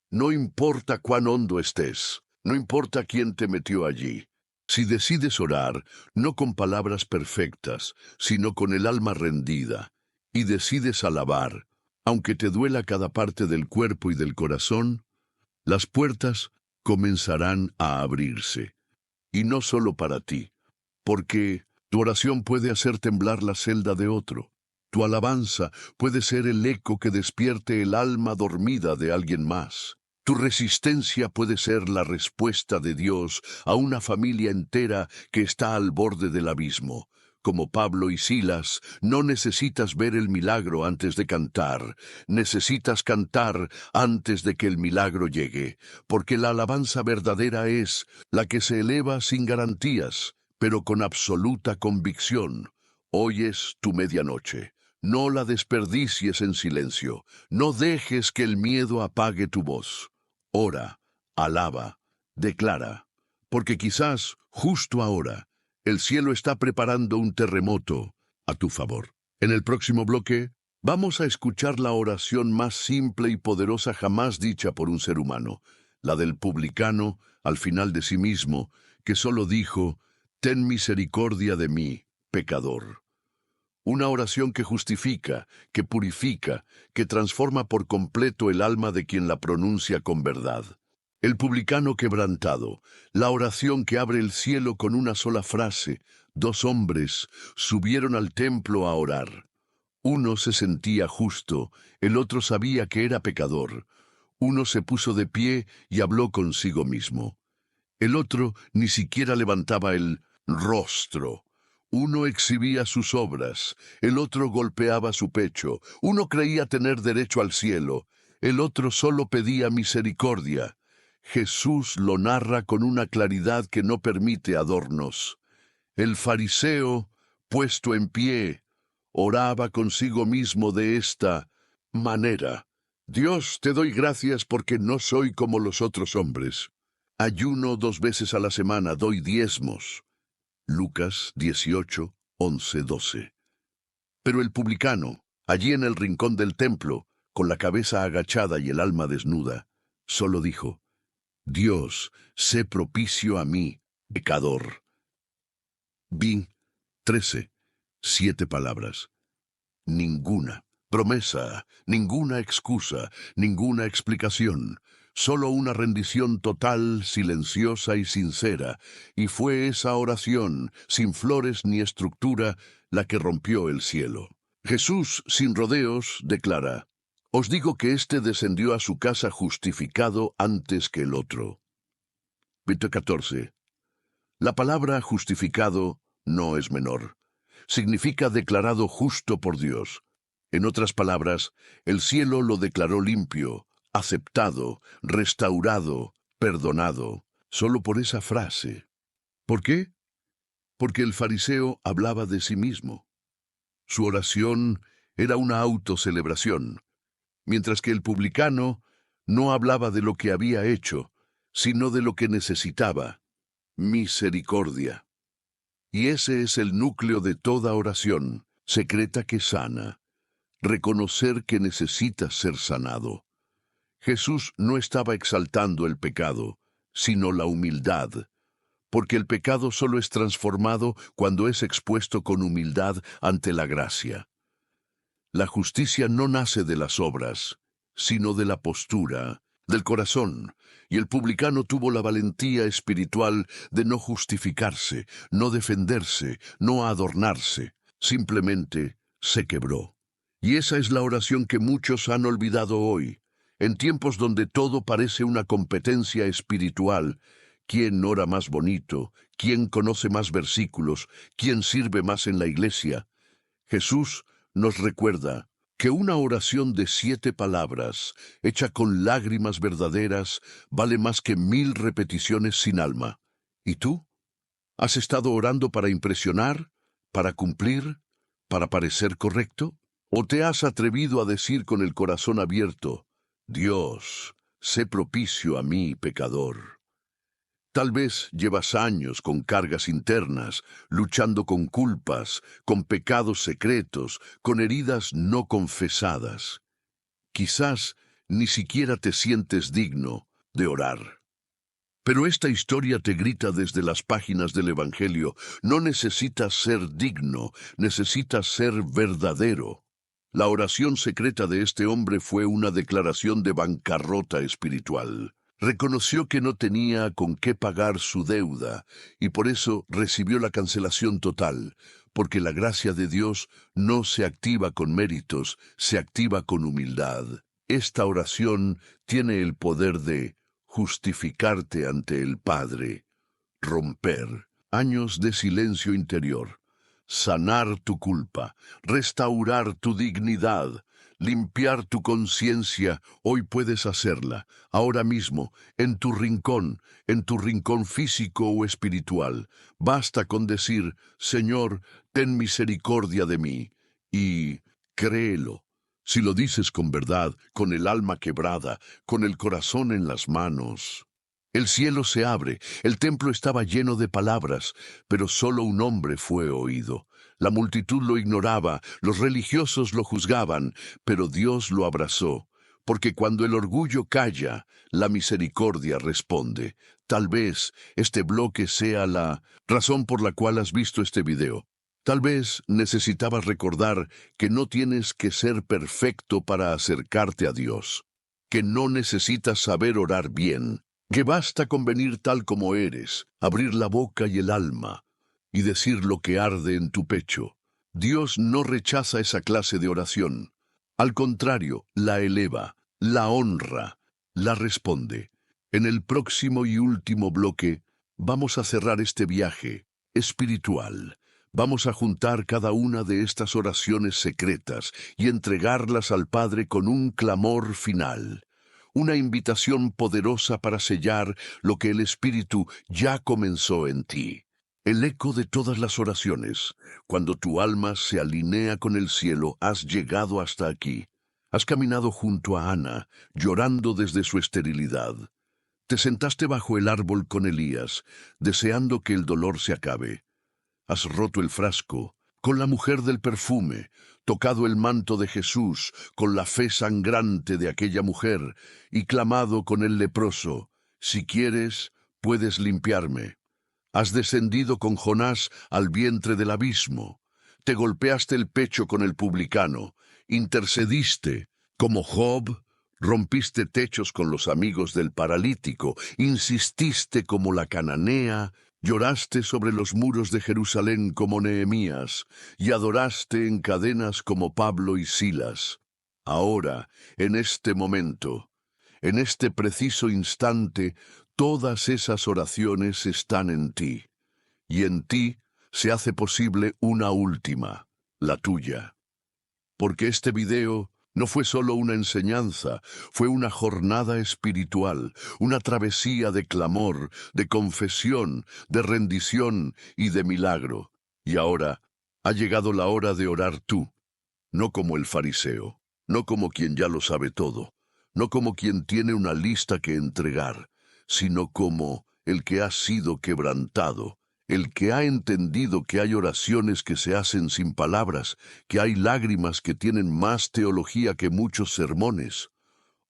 No importa cuán hondo estés, no importa quién te metió allí. Si decides orar, no con palabras perfectas, sino con el alma rendida, y decides alabar, aunque te duela cada parte del cuerpo y del corazón, las puertas comenzarán a abrirse. Y no solo para ti, porque tu oración puede hacer temblar la celda de otro. Tu alabanza puede ser el eco que despierte el alma dormida de alguien más. Tu resistencia puede ser la respuesta de Dios a una familia entera que está al borde del abismo. Como Pablo y Silas, no necesitas ver el milagro antes de cantar. Necesitas cantar antes de que el milagro llegue, porque la alabanza verdadera es la que se eleva sin garantías, pero con absoluta convicción. Hoy es tu medianoche. No la desperdicies en silencio. No dejes que el miedo apague tu voz. Ora, alaba, declara, porque quizás, justo ahora, el cielo está preparando un terremoto a tu favor. En el próximo bloque, vamos a escuchar la oración más simple y poderosa jamás dicha por un ser humano, la del publicano al final de sí mismo, que solo dijo, «Ten misericordia de mí, pecador». Una oración que justifica, que purifica, que transforma por completo el alma de quien la pronuncia con verdad. El publicano quebrantado, la oración que abre el cielo con una sola frase. Dos hombres subieron al templo a orar. Uno se sentía justo, el otro sabía que era pecador. Uno se puso de pie y habló consigo mismo. El otro ni siquiera levantaba el rostro. Uno exhibía sus obras, el otro golpeaba su pecho. Uno creía tener derecho al cielo, El otro solo pedía misericordia. Jesús lo narra con una claridad que no permite adornos. El fariseo, puesto en pie, oraba consigo mismo de esta manera: Dios, te doy gracias porque no soy como los otros hombres. Ayuno 2 veces a la semana, doy diezmos. Lucas 18, 11, 12. Pero el publicano, allí en el rincón del templo, con la cabeza agachada y el alma desnuda, solo dijo: Dios, sé propicio a mí, pecador. Vi 13, 7 palabras. Ninguna promesa, ninguna excusa, ninguna explicación. Solo una rendición total, silenciosa y sincera. Y fue esa oración, sin flores ni estructura, la que rompió el cielo. Jesús, sin rodeos, declara: Os digo que éste descendió a su casa justificado antes que el otro. 14. La palabra justificado no es menor. Significa declarado justo por Dios. En otras palabras, el cielo lo declaró limpio, aceptado, restaurado, perdonado, solo por esa frase. ¿Por qué? Porque el fariseo hablaba de sí mismo. Su oración era una autocelebración, mientras que el publicano no hablaba de lo que había hecho, sino de lo que necesitaba: misericordia. Y ese es el núcleo de toda oración secreta que sana: reconocer que necesitas ser sanado. Jesús no estaba exaltando el pecado, sino la humildad, porque el pecado solo es transformado cuando es expuesto con humildad ante la gracia. La justicia no nace de las obras, sino de la postura, del corazón, y el publicano tuvo la valentía espiritual de no justificarse, no defenderse, no adornarse, simplemente se quebró. Y esa es la oración que muchos han olvidado hoy, en tiempos donde todo parece una competencia espiritual. ¿Quién ora más bonito? ¿Quién conoce más versículos? ¿Quién sirve más en la iglesia? Jesús nos recuerda que una oración de 7 palabras, hecha con lágrimas verdaderas, vale más que 1000 repeticiones sin alma. ¿Y tú? ¿Has estado orando para impresionar, para cumplir, para parecer correcto? ¿O te has atrevido a decir con el corazón abierto: Dios, sé propicio a mí, pecador? Tal vez llevas años con cargas internas, luchando con culpas, con pecados secretos, con heridas no confesadas. Quizás ni siquiera te sientes digno de orar. Pero esta historia te grita desde las páginas del Evangelio: no necesitas ser digno, necesitas ser verdadero. La oración secreta de este hombre fue una declaración de bancarrota espiritual. Reconoció que no tenía con qué pagar su deuda y por eso recibió la cancelación total, porque la gracia de Dios no se activa con méritos, se activa con humildad. Esta oración tiene el poder de justificarte ante el Padre, romper años de silencio interior, sanar tu culpa, restaurar tu dignidad, limpiar tu conciencia. Hoy puedes hacerla, ahora mismo, en tu rincón físico o espiritual. Basta con decir: Señor, ten misericordia de mí, y créelo. Si lo dices con verdad, con el alma quebrada, con el corazón en las manos, el cielo se abre. El templo estaba lleno de palabras, pero solo un hombre fue oído. La multitud lo ignoraba, los religiosos lo juzgaban, pero Dios lo abrazó, porque cuando el orgullo calla, la misericordia responde. Tal vez este bloque sea la razón por la cual has visto este video. Tal vez necesitabas recordar que no tienes que ser perfecto para acercarte a Dios, que no necesitas saber orar bien, que basta con venir tal como eres, abrir la boca y el alma, y decir lo que arde en tu pecho. Dios no rechaza esa clase de oración. Al contrario, la eleva, la honra, la responde. En el próximo y último bloque, vamos a cerrar este viaje espiritual, Vamos a juntar cada una de estas oraciones secretas y entregarlas al Padre con un clamor final, una invitación poderosa para sellar lo que el Espíritu ya comenzó en ti. El eco de todas las oraciones, cuando tu alma se alinea con el cielo, has llegado hasta aquí. Has caminado junto a Ana, llorando desde su esterilidad. Te sentaste bajo el árbol con Elías, deseando que el dolor se acabe. Has roto el frasco con la mujer del perfume, tocado el manto de Jesús con la fe sangrante de aquella mujer y clamado con el leproso, si quieres, puedes limpiarme. Has descendido con Jonás al vientre del abismo, te golpeaste el pecho con el publicano, intercediste como Job, rompiste techos con los amigos del paralítico, insististe como la cananea, lloraste sobre los muros de Jerusalén como Nehemías, y adoraste en cadenas como Pablo y Silas. Ahora, en este momento, en este preciso instante, todas esas oraciones están en ti, y en ti se hace posible una última, la tuya. Porque este video no fue solo una enseñanza, fue una jornada espiritual, una travesía de clamor, de confesión, de rendición y de milagro. Y ahora ha llegado la hora de orar tú, no como el fariseo, no como quien ya lo sabe todo, no como quien tiene una lista que entregar, sino como el que ha sido quebrantado, el que ha entendido que hay oraciones que se hacen sin palabras, que hay lágrimas que tienen más teología que muchos sermones.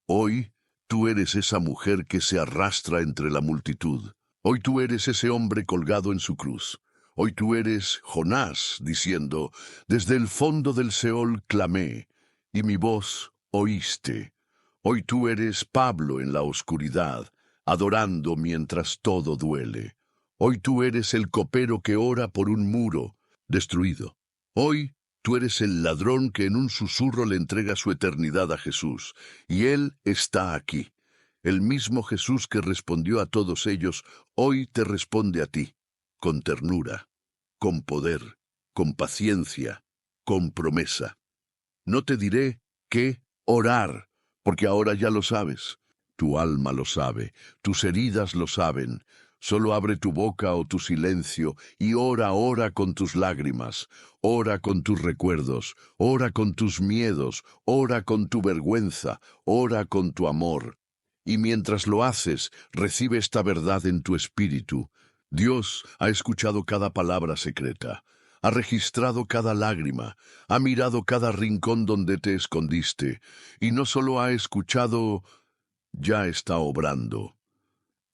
Hoy tú eres esa mujer que se arrastra entre la multitud. Hoy tú eres ese hombre colgado en su cruz. Hoy tú eres Jonás, diciendo, desde el fondo del Seol clamé, y mi voz oíste. Hoy tú eres Pablo en la oscuridad, adorando mientras todo duele. Hoy tú eres el copero que ora por un muro destruido. Hoy tú eres el ladrón que en un susurro le entrega su eternidad a Jesús, y Él está aquí. El mismo Jesús que respondió a todos ellos, hoy te responde a ti, con ternura, con poder, con paciencia, con promesa. No te diré qué orar, porque ahora ya lo sabes. Tu alma lo sabe, tus heridas lo saben. Solo abre tu boca o tu silencio y ora con tus lágrimas, ora con tus recuerdos, ora con tus miedos, ora con tu vergüenza, ora con tu amor. Y mientras lo haces, recibe esta verdad en tu espíritu. Dios ha escuchado cada palabra secreta, ha registrado cada lágrima, ha mirado cada rincón donde te escondiste, y no solo ha escuchado, ya está obrando.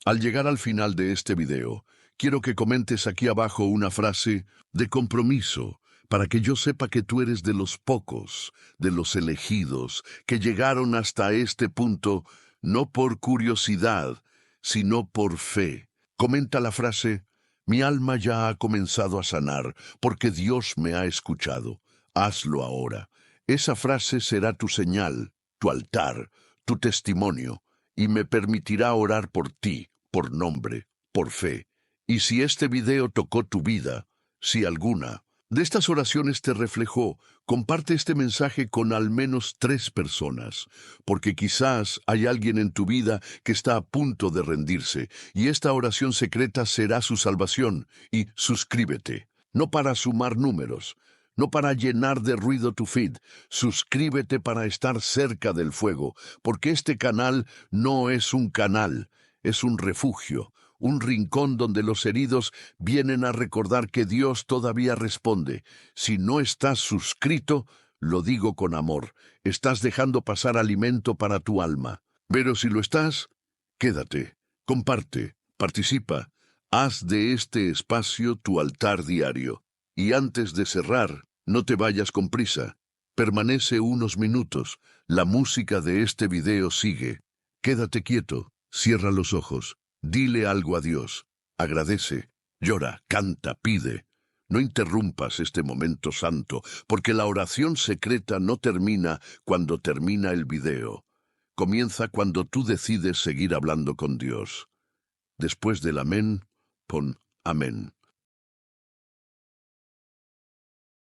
Al llegar al final de este video, quiero que comentes aquí abajo una frase de compromiso, para que yo sepa que tú eres de los pocos, de los elegidos, que llegaron hasta este punto no por curiosidad, sino por fe. Comenta la frase, mi alma ya ha comenzado a sanar, porque Dios me ha escuchado. Hazlo ahora. Esa frase será tu señal, tu altar, tu testimonio, y me permitirá orar por ti, por nombre, por fe. Y si este video tocó tu vida, si alguna de estas oraciones te reflejó, comparte este mensaje con al menos 3 personas, porque quizás hay alguien en tu vida que está a punto de rendirse, y esta oración secreta será su salvación. Y suscríbete, no para sumar números, no para llenar de ruido tu feed, suscríbete para estar cerca del fuego, porque este canal no es un canal, es un refugio, un rincón donde los heridos vienen a recordar que Dios todavía responde. Si no estás suscrito, lo digo con amor, estás dejando pasar alimento para tu alma. Pero si lo estás, quédate, comparte, participa, haz de este espacio tu altar diario. Y antes de cerrar, no te vayas con prisa. Permanece unos minutos, la música de este video sigue. Quédate quieto, cierra los ojos. Dile algo a Dios, agradece, llora, canta, pide. No interrumpas este momento santo, porque la oración secreta no termina cuando termina el video. Comienza cuando tú decides seguir hablando con Dios. Después del amén, pon amén.